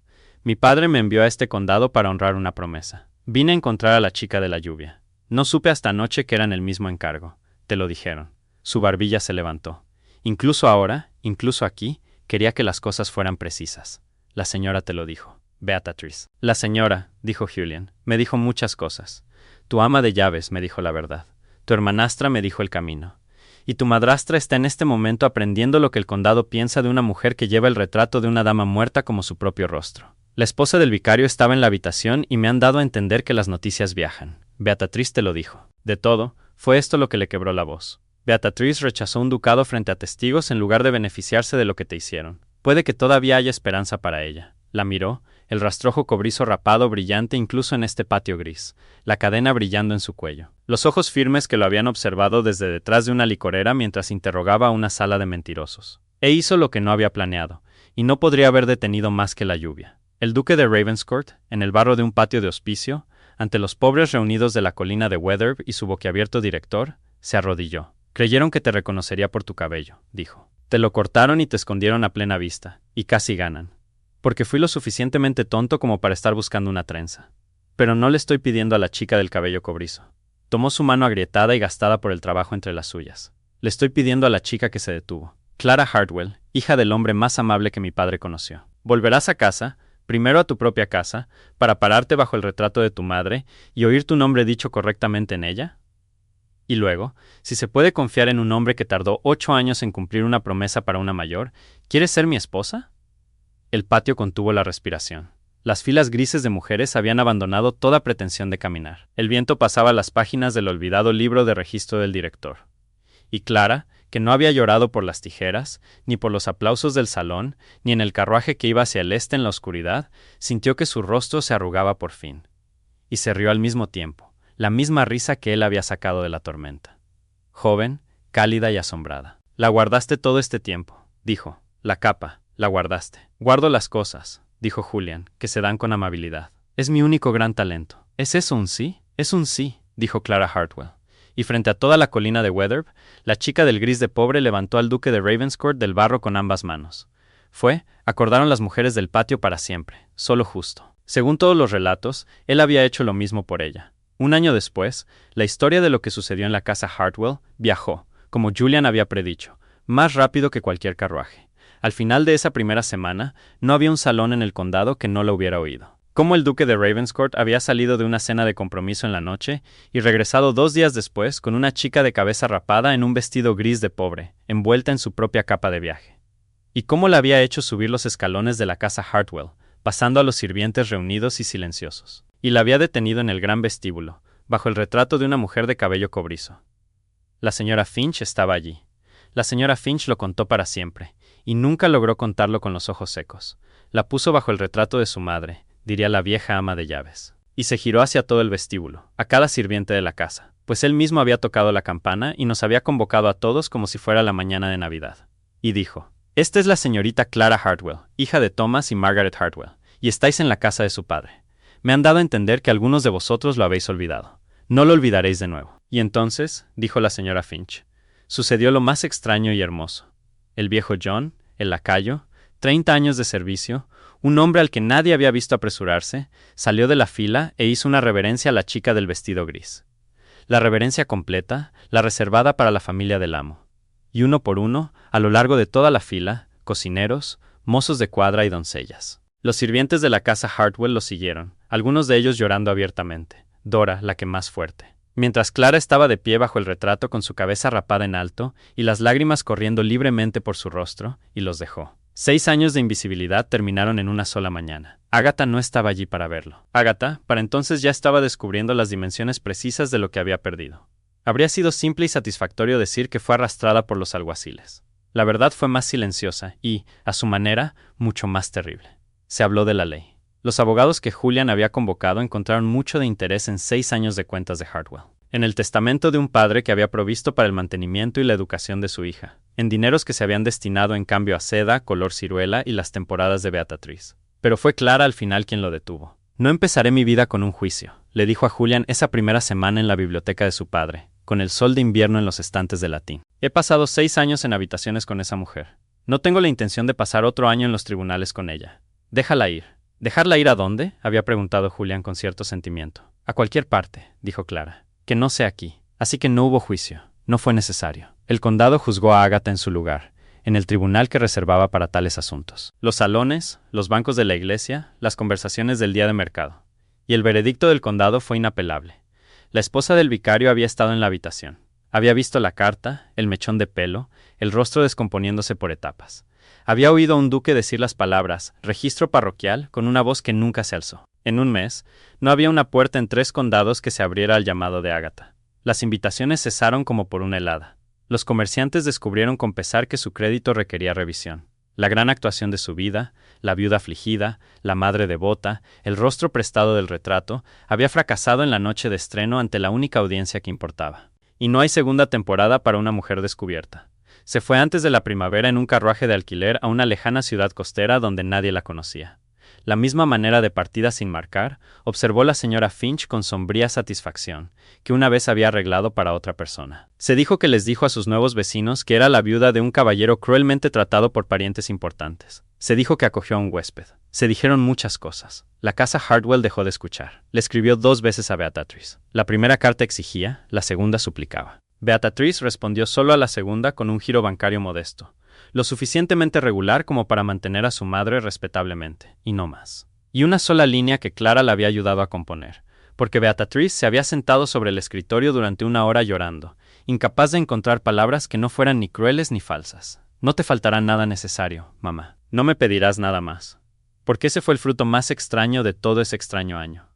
A: Mi padre me envió a este condado para honrar una promesa. Vine a encontrar a la chica de la lluvia. No supe hasta anoche que eran el mismo encargo. Te lo dijeron. Su barbilla se levantó. Incluso ahora, incluso aquí, quería que las cosas fueran precisas. La señora te lo dijo. Beatrice. La señora, dijo Julian, me dijo muchas cosas. Tu ama de llaves me dijo la verdad. Tu hermanastra me dijo el camino. Y tu madrastra está en este momento aprendiendo lo que el condado piensa de una mujer que lleva el retrato de una dama muerta como su propio rostro. La esposa del vicario estaba en la habitación y me han dado a entender que las noticias viajan. Beatrice te lo dijo. De todo, fue esto lo que le quebró la voz. Beatrice rechazó un ducado frente a testigos en lugar de beneficiarse de lo que te hicieron. Puede que todavía haya esperanza para ella. La miró, el rastrojo cobrizo rapado brillante incluso en este patio gris, la cadena brillando en su cuello. Los ojos firmes que lo habían observado desde detrás de una licorera mientras interrogaba a una sala de mentirosos. E hizo lo que no había planeado, y no podría haber detenido más que la lluvia. El duque de Ravenscourt, en el barro de un patio de hospicio, ante los pobres reunidos de la colina de Weatherby y su boquiabierto director, se arrodilló. Creyeron que te reconocería por tu cabello, dijo. Te lo cortaron y te escondieron a plena vista, y casi ganan. Porque fui lo suficientemente tonto como para estar buscando una trenza. Pero no le estoy pidiendo a la chica del cabello cobrizo. Tomó su mano agrietada y gastada por el trabajo entre las suyas. Le estoy pidiendo a la chica que se detuvo. Clara Hartwell, hija del hombre más amable que mi padre conoció. Volverás a casa, primero a tu propia casa, para pararte bajo el retrato de tu madre y oír tu nombre dicho correctamente en ella. Y luego, si se puede confiar en un hombre que tardó 8 años en cumplir una promesa para una mayor, ¿quieres ser mi esposa? El patio contuvo la respiración. Las filas grises de mujeres habían abandonado toda pretensión de caminar. El viento pasaba las páginas del olvidado libro de registro del director. Y Clara, que no había llorado por las tijeras, ni por los aplausos del salón, ni en el carruaje que iba hacia el este en la oscuridad, sintió que su rostro se arrugaba por fin. Y se rió al mismo tiempo, la misma risa que él había sacado de la tormenta. Joven, cálida y asombrada. La guardaste todo este tiempo, dijo. La capa. La guardaste. Guardo las cosas, dijo Julian, que se dan con amabilidad. Es mi único gran talento. ¿Es eso un sí? Es un sí, dijo Clara Hartwell. Y frente a toda la colina de Weatherby, la chica del gris de pobre levantó al duque de Ravenscourt del barro con ambas manos. Acordaron las mujeres del patio para siempre, solo justo. Según todos los relatos, él había hecho lo mismo por ella. Un año después, la historia de lo que sucedió en la casa Hartwell viajó, como Julian había predicho, más rápido que cualquier carruaje. Al final de esa primera semana, no había un salón en el condado que no lo hubiera oído. Cómo el duque de Ravenscourt había salido de una cena de compromiso en la noche y regresado 2 días después con una chica de cabeza rapada en un vestido gris de pobre, envuelta en su propia capa de viaje. Y cómo la había hecho subir los escalones de la casa Hartwell, pasando a los sirvientes reunidos y silenciosos. Y la había detenido en el gran vestíbulo, bajo el retrato de una mujer de cabello cobrizo. La señora Finch estaba allí. La señora Finch lo contó para siempre, y nunca logró contarlo con los ojos secos. La puso bajo el retrato de su madre, diría la vieja ama de llaves. Y se giró hacia todo el vestíbulo, a cada sirviente de la casa, pues él mismo había tocado la campana y nos había convocado a todos como si fuera la mañana de Navidad. Y dijo, «Esta es la señorita Clara Hartwell, hija de Thomas y Margaret Hartwell, y estáis en la casa de su padre. Me han dado a entender que algunos de vosotros lo habéis olvidado. No lo olvidaréis de nuevo». Y entonces, dijo la señora Finch, sucedió lo más extraño y hermoso. El viejo John, el lacayo, 30 años de servicio, un hombre al que nadie había visto apresurarse, salió de la fila e hizo una reverencia a la chica del vestido gris. La reverencia completa, la reservada para la familia del amo. Y uno por uno, a lo largo de toda la fila, cocineros, mozos de cuadra y doncellas. Los sirvientes de la casa Hartwell lo siguieron, algunos de ellos llorando abiertamente, Dora la que más fuerte. Mientras Clara estaba de pie bajo el retrato con su cabeza rapada en alto y las lágrimas corriendo libremente por su rostro, y los dejó. 6 años de invisibilidad terminaron en una sola mañana. Agatha no estaba allí para verlo. Agatha, para entonces ya estaba descubriendo las dimensiones precisas de lo que había perdido. Habría sido simple y satisfactorio decir que fue arrastrada por los alguaciles. La verdad fue más silenciosa y, a su manera, mucho más terrible. Se habló de la ley. Los abogados que Julian había convocado encontraron mucho de interés en 6 años de cuentas de Hartwell. En el testamento de un padre que había provisto para el mantenimiento y la educación de su hija, en dineros que se habían destinado en cambio a seda, color ciruela y las temporadas de Beatrice. Pero fue Clara al final quien lo detuvo. No empezaré mi vida con un juicio, le dijo a Julian esa primera semana en la biblioteca de su padre, con el sol de invierno en los estantes de latín. He pasado 6 años en habitaciones con esa mujer. No tengo la intención de pasar otro año en los tribunales con ella. Déjala ir. ¿Dejarla ir a dónde?, había preguntado Julian con cierto sentimiento. A cualquier parte, dijo Clara. Que no sea aquí. Así que no hubo juicio. No fue necesario. El condado juzgó a Agatha en su lugar, en el tribunal que reservaba para tales asuntos. Los salones, los bancos de la iglesia, las conversaciones del día de mercado. Y el veredicto del condado fue inapelable. La esposa del vicario había estado en la habitación. Había visto la carta, el mechón de pelo, el rostro descomponiéndose por etapas. Había oído a un duque decir las palabras «registro parroquial» con una voz que nunca se alzó. En un mes, no había una puerta en 3 condados que se abriera al llamado de Agatha. Las invitaciones cesaron como por una helada. Los comerciantes descubrieron con pesar que su crédito requería revisión. La gran actuación de su vida, la viuda afligida, la madre devota, el rostro prestado del retrato, había fracasado en la noche de estreno ante la única audiencia que importaba. Y no hay segunda temporada para una mujer descubierta. Se fue antes de la primavera en un carruaje de alquiler a una lejana ciudad costera donde nadie la conocía. La misma manera de partida sin marcar, observó la señora Finch con sombría satisfacción, que una vez había arreglado para otra persona. Se dijo que les dijo a sus nuevos vecinos que era la viuda de un caballero cruelmente tratado por parientes importantes. Se dijo que acogió a un huésped. Se dijeron muchas cosas. La casa Hartwell dejó de escuchar. Le escribió 2 veces a Beatrice. La primera carta exigía, la segunda suplicaba. Beatrice respondió solo a la segunda con un giro bancario modesto, lo suficientemente regular como para mantener a su madre respetablemente, y no más. Y una sola línea que Clara la había ayudado a componer, porque Beatrice se había sentado sobre el escritorio durante 1 hora llorando, incapaz de encontrar palabras que no fueran ni crueles ni falsas. No te faltará nada necesario, mamá. No me pedirás nada más. Porque ese fue el fruto más extraño de todo ese extraño año.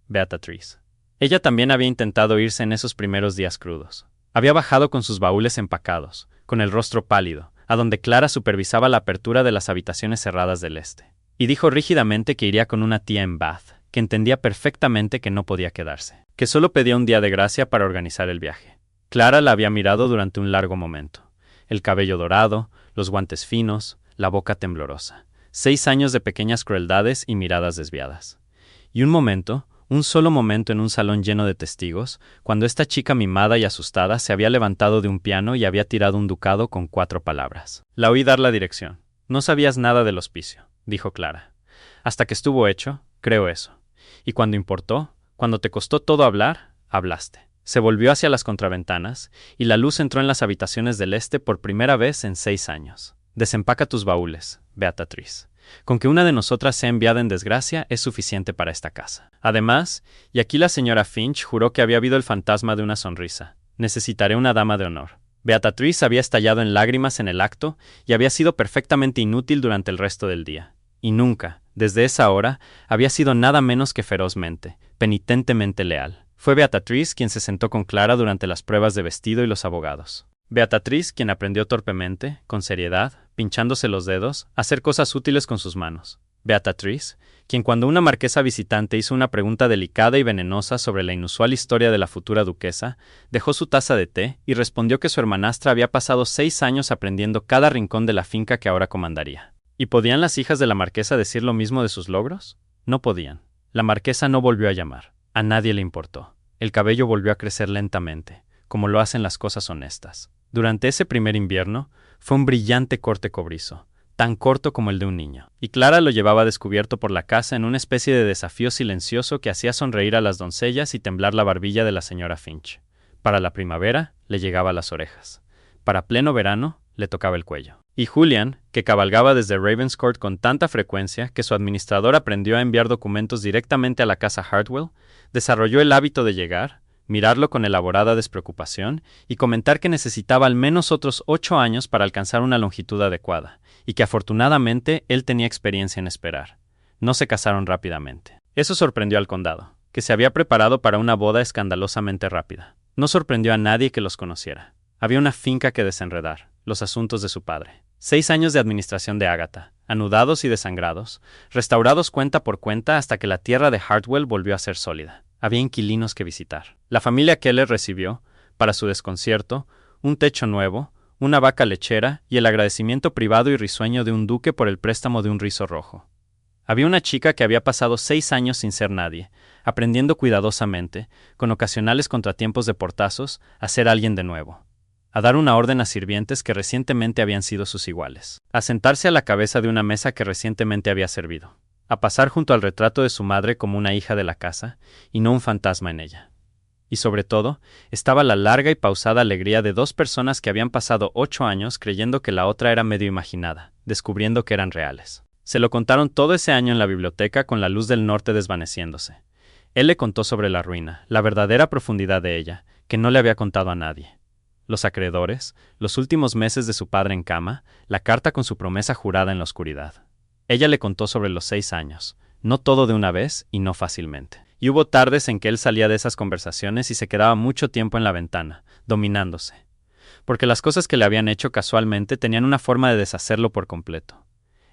A: Beatrice. Ella también había intentado irse en esos primeros días crudos. Había bajado con sus baúles empacados, con el rostro pálido, a donde Clara supervisaba la apertura de las habitaciones cerradas del este. Y dijo rígidamente que iría con una tía en Bath, que entendía perfectamente que no podía quedarse, que solo pedía un día de gracia para organizar el viaje. Clara la había mirado durante un largo momento. El cabello dorado, los guantes finos, la boca temblorosa. 6 años de pequeñas crueldades y miradas desviadas. Y un solo momento en un salón lleno de testigos, cuando esta chica mimada y asustada se había levantado de un piano y había tirado un ducado con 4 palabras. La oí dar la dirección. No sabías nada del hospicio, dijo Clara. Hasta que estuvo hecho, creo eso. Y cuando importó, cuando te costó todo hablar, hablaste. Se volvió hacia las contraventanas, y la luz entró en las habitaciones del este por primera vez en 6 años. Desempaca tus baúles, Beatrice. Con que una de nosotras sea enviada en desgracia es suficiente para esta casa. Además, y aquí la señora Finch juró que había habido el fantasma de una sonrisa, necesitaré una dama de honor. Beatrice había estallado en lágrimas en el acto y había sido perfectamente inútil durante el resto del día. Y nunca, desde esa hora, había sido nada menos que ferozmente, penitentemente leal. Fue Beatrice quien se sentó con Clara durante las pruebas de vestido y los abogados. Beatrice quien aprendió torpemente, con seriedad, pinchándose los dedos, a hacer cosas útiles con sus manos. Beatrice, quien cuando una marquesa visitante hizo una pregunta delicada y venenosa sobre la inusual historia de la futura duquesa, dejó su taza de té y respondió que su hermanastra había pasado 6 años aprendiendo cada rincón de la finca que ahora comandaría. ¿Y podían las hijas de la marquesa decir lo mismo de sus logros? No podían. La marquesa no volvió a llamar. A nadie le importó. El cabello volvió a crecer lentamente, como lo hacen las cosas honestas. Durante ese primer invierno, fue un brillante corte cobrizo, tan corto como el de un niño, y Clara lo llevaba descubierto por la casa en una especie de desafío silencioso que hacía sonreír a las doncellas y temblar la barbilla de la señora Finch. Para la primavera, le llegaba a las orejas. Para pleno verano, le tocaba el cuello. Y Julian, que cabalgaba desde Ravenscourt con tanta frecuencia que su administrador aprendió a enviar documentos directamente a la casa Hartwell, desarrolló el hábito de llegar, mirarlo con elaborada despreocupación y comentar que necesitaba al menos otros 8 años para alcanzar una longitud adecuada, y que afortunadamente él tenía experiencia en esperar. No se casaron rápidamente. Eso sorprendió al condado, que se había preparado para una boda escandalosamente rápida. No sorprendió a nadie que los conociera. Había una finca que desenredar, los asuntos de su padre. 6 años de administración de Agatha, anudados y desangrados, restaurados cuenta por cuenta hasta que la tierra de Hartwell volvió a ser sólida. Había inquilinos que visitar. La familia Keller recibió, para su desconcierto, un techo nuevo, una vaca lechera y el agradecimiento privado y risueño de un duque por el préstamo de un rizo rojo. Había una chica que había pasado 6 años sin ser nadie, aprendiendo cuidadosamente, con ocasionales contratiempos de portazos, a ser alguien de nuevo, a dar una orden a sirvientes que recientemente habían sido sus iguales, a sentarse a la cabeza de una mesa que recientemente había servido, a pasar junto al retrato de su madre como una hija de la casa, y no un fantasma en ella. Y sobre todo, estaba la larga y pausada alegría de 2 personas que habían pasado 8 años creyendo que la otra era medio imaginada, descubriendo que eran reales. Se lo contaron todo ese año en la biblioteca con la luz del norte desvaneciéndose. Él le contó sobre la ruina, la verdadera profundidad de ella, que no le había contado a nadie. Los acreedores, los últimos meses de su padre en cama, la carta con su promesa jurada en la oscuridad. Ella le contó sobre los 6 años, no todo de una vez y no fácilmente. Y hubo tardes en que él salía de esas conversaciones y se quedaba mucho tiempo en la ventana, dominándose. Porque las cosas que le habían hecho casualmente tenían una forma de deshacerlo por completo.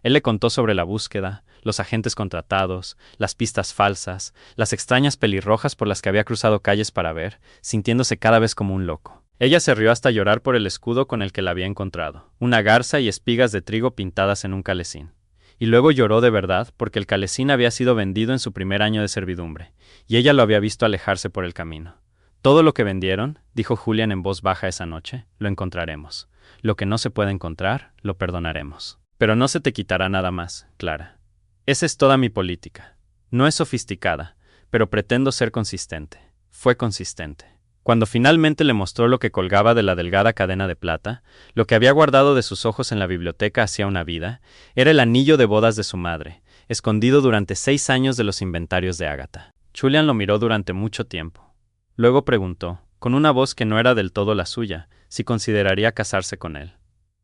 A: Él le contó sobre la búsqueda, los agentes contratados, las pistas falsas, las extrañas pelirrojas por las que había cruzado calles para ver, sintiéndose cada vez como un loco. Ella se rió hasta llorar por el escudo con el que la había encontrado, una garza y espigas de trigo pintadas en un calesín. Y luego lloró de verdad porque el calesín había sido vendido en su primer año de servidumbre, y ella lo había visto alejarse por el camino. Todo lo que vendieron, dijo Julian en voz baja esa noche, lo encontraremos. Lo que no se puede encontrar, lo perdonaremos. Pero no se te quitará nada más, Clara. Esa es toda mi política. No es sofisticada, pero pretendo ser consistente. Fue consistente. Cuando finalmente le mostró lo que colgaba de la delgada cadena de plata, lo que había guardado de sus ojos en la biblioteca hacía una vida, era el anillo de bodas de su madre, escondido durante 6 años de los inventarios de Agatha. Julian lo miró durante mucho tiempo. Luego preguntó, con una voz que no era del todo la suya, si consideraría casarse con él.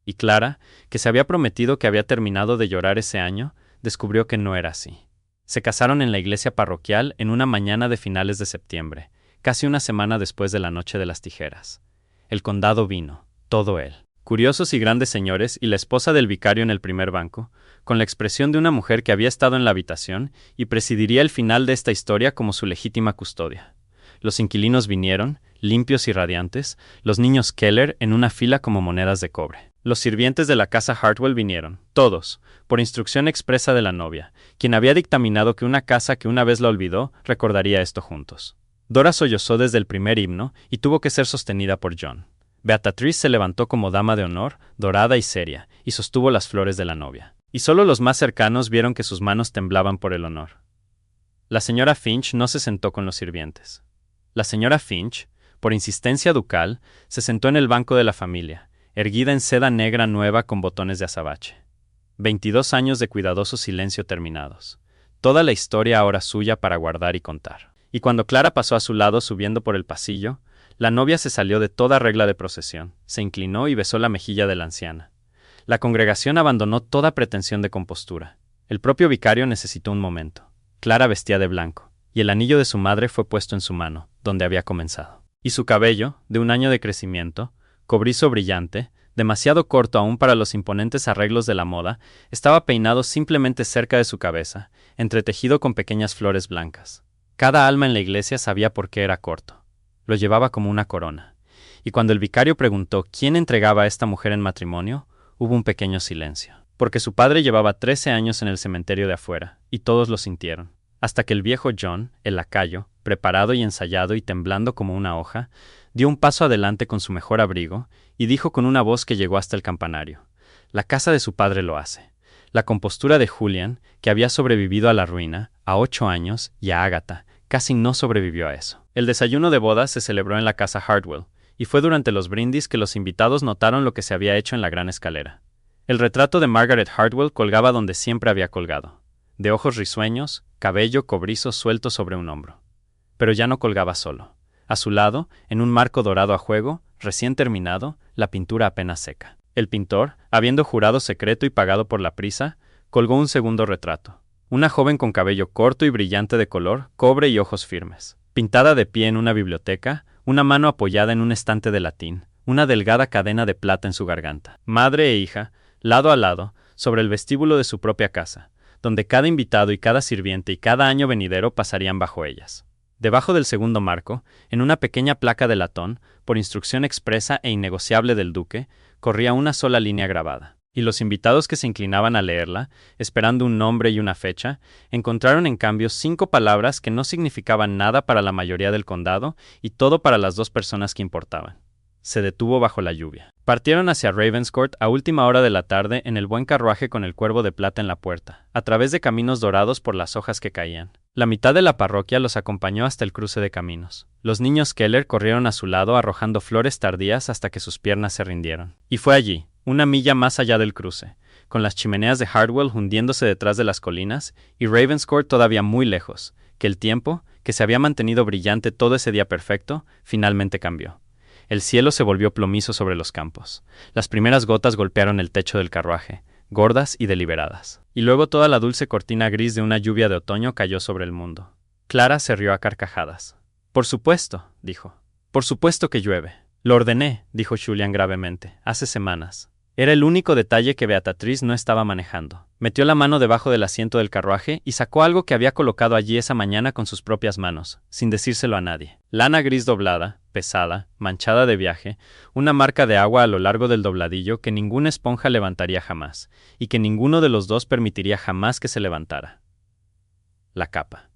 A: Y Clara, que se había prometido que había terminado de llorar ese año, descubrió que no era así. Se casaron en la iglesia parroquial en una mañana de finales de septiembre, casi una semana después de la noche de las tijeras. El condado vino, todo él. Curiosos y grandes señores y la esposa del vicario en el primer banco, con la expresión de una mujer que había estado en la habitación y presidiría el final de esta historia como su legítima custodia. Los inquilinos vinieron, limpios y radiantes, los niños Keller en una fila como monedas de cobre. Los sirvientes de la casa Hartwell vinieron, todos, por instrucción expresa de la novia, quien había dictaminado que una casa que una vez la olvidó recordaría esto juntos. Dora sollozó desde el primer himno y tuvo que ser sostenida por John. Beatriz se levantó como dama de honor, dorada y seria, y sostuvo las flores de la novia. Y solo los más cercanos vieron que sus manos temblaban por el honor. La señora Finch no se sentó con los sirvientes. La señora Finch, por insistencia ducal, se sentó en el banco de la familia, erguida en seda negra nueva con botones de azabache. 22 años de cuidadoso silencio terminados. Toda la historia ahora suya para guardar y contar. Y cuando Clara pasó a su lado subiendo por el pasillo, la novia se salió de toda regla de procesión, se inclinó y besó la mejilla de la anciana. La congregación abandonó toda pretensión de compostura. El propio vicario necesitó un momento. Clara vestía de blanco, y el anillo de su madre fue puesto en su mano, donde había comenzado. Y su cabello, de un año de crecimiento, cobrizo brillante, demasiado corto aún para los imponentes arreglos de la moda, estaba peinado simplemente cerca de su cabeza, entretejido con pequeñas flores blancas. Cada alma en la iglesia sabía por qué era corto. Lo llevaba como una corona. Y cuando el vicario preguntó quién entregaba a esta mujer en matrimonio, hubo un pequeño silencio. Porque su padre llevaba 13 años en el cementerio de afuera, y todos lo sintieron. Hasta que el viejo John, el lacayo, preparado y ensayado y temblando como una hoja, dio un paso adelante con su mejor abrigo, y dijo con una voz que llegó hasta el campanario: «La casa de su padre lo hace». La compostura de Julian, que había sobrevivido a la ruina, a 8 años, y a Agatha, casi no sobrevivió a eso. El desayuno de bodas se celebró en la casa Hartwell, y fue durante los brindis que los invitados notaron lo que se había hecho en la gran escalera. El retrato de Margaret Hartwell colgaba donde siempre había colgado, de ojos risueños, cabello cobrizo suelto sobre un hombro. Pero ya no colgaba solo. A su lado, en un marco dorado a juego, recién terminado, la pintura apenas seca. El pintor, habiendo jurado secreto y pagado por la prisa, colgó un segundo retrato. Una joven con cabello corto y brillante de color, cobre y ojos firmes. Pintada de pie en una biblioteca, una mano apoyada en un estante de latín, una delgada cadena de plata en su garganta. Madre e hija, lado a lado, sobre el vestíbulo de su propia casa, donde cada invitado y cada sirviente y cada año venidero pasarían bajo ellas. Debajo del segundo marco, en una pequeña placa de latón, por instrucción expresa e innegociable del duque, corría una sola línea grabada. y los invitados que se inclinaban a leerla, esperando un nombre y una fecha, encontraron en cambio 5 palabras que no significaban nada para la mayoría del condado y todo para las 2 personas que importaban. Se detuvo bajo la lluvia. Partieron hacia Ravenscourt a última hora de la tarde en el buen carruaje con el cuervo de plata en la puerta, a través de caminos dorados por las hojas que caían. La mitad de la parroquia los acompañó hasta el cruce de caminos. Los niños Keller corrieron a su lado arrojando flores tardías hasta que sus piernas se rindieron. Y fue allí, una milla más allá del cruce, con las chimeneas de Hartwell hundiéndose detrás de las colinas y Ravenscourt todavía muy lejos, que el tiempo, que se había mantenido brillante todo ese día perfecto, finalmente cambió. El cielo se volvió plomizo sobre los campos. Las primeras gotas golpearon el techo del carruaje, gordas y deliberadas. Y luego toda la dulce cortina gris de una lluvia de otoño cayó sobre el mundo. Clara se rió a carcajadas. «Por supuesto», dijo. «Por supuesto que llueve». «Lo ordené», dijo Julian gravemente, «hace semanas». Era el único detalle que Beatriz no estaba manejando. Metió la mano debajo del asiento del carruaje y sacó algo que había colocado allí esa mañana con sus propias manos, sin decírselo a nadie. Lana gris doblada, pesada, manchada de viaje, una marca de agua a lo largo del dobladillo que ninguna esponja levantaría jamás, y que ninguno de los dos permitiría jamás que se levantara. La capa.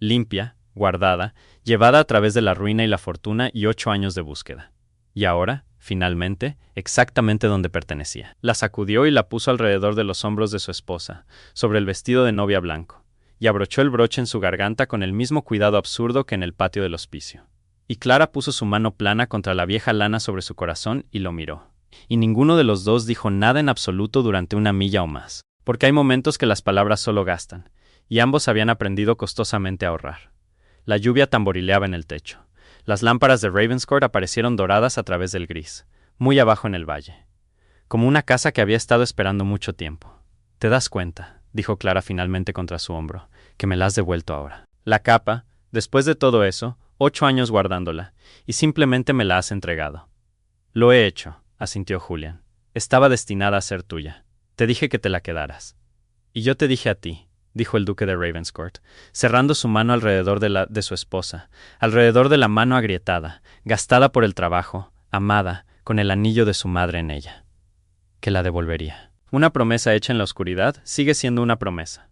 A: Limpia, guardada, llevada a través de la ruina y la fortuna y 8 años de búsqueda. Y ahora, finalmente, exactamente donde pertenecía. La sacudió y la puso alrededor de los hombros de su esposa, sobre el vestido de novia blanco, y abrochó el broche en su garganta con el mismo cuidado absurdo que en el patio del hospicio. Y Clara puso su mano plana contra la vieja lana sobre su corazón y lo miró. Y ninguno de los dos dijo nada en absoluto durante una milla o más, porque hay momentos que las palabras solo gastan, y ambos habían aprendido costosamente a ahorrar. La lluvia tamborileaba en el techo. Las lámparas de Ravenscourt aparecieron doradas a través del gris, muy abajo en el valle, como una casa que había estado esperando mucho tiempo. «¿Te das cuenta?», dijo Clara finalmente contra su hombro, «que me la has devuelto ahora. La capa, después de todo eso, 8 años guardándola, y simplemente me la has entregado». «Lo he hecho», asintió Julian. «Estaba destinada a ser tuya. Te dije que te la quedaras». «Y yo te dije a ti», dijo el duque de Ravenscourt, cerrando su mano alrededor de su esposa, alrededor de la mano agrietada, gastada por el trabajo, amada, con el anillo de su madre en ella, que la devolvería. Una promesa hecha en la oscuridad sigue siendo una promesa.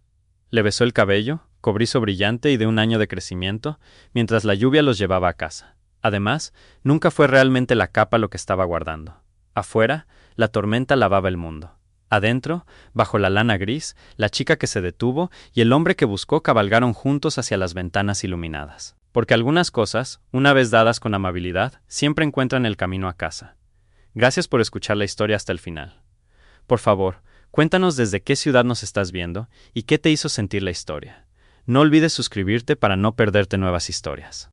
A: Le besó el cabello, cobrizo brillante y de un año de crecimiento, mientras la lluvia los llevaba a casa. Además, nunca fue realmente la capa lo que estaba guardando. Afuera, la tormenta lavaba el mundo. Adentro, bajo la lana gris, la chica que se detuvo y el hombre que buscó cabalgaron juntos hacia las ventanas iluminadas. Porque algunas cosas, una vez dadas con amabilidad, siempre encuentran el camino a casa. Gracias por escuchar la historia hasta el final. Por favor, cuéntanos desde qué ciudad nos estás viendo y qué te hizo sentir la historia. No olvides suscribirte para no perderte nuevas historias.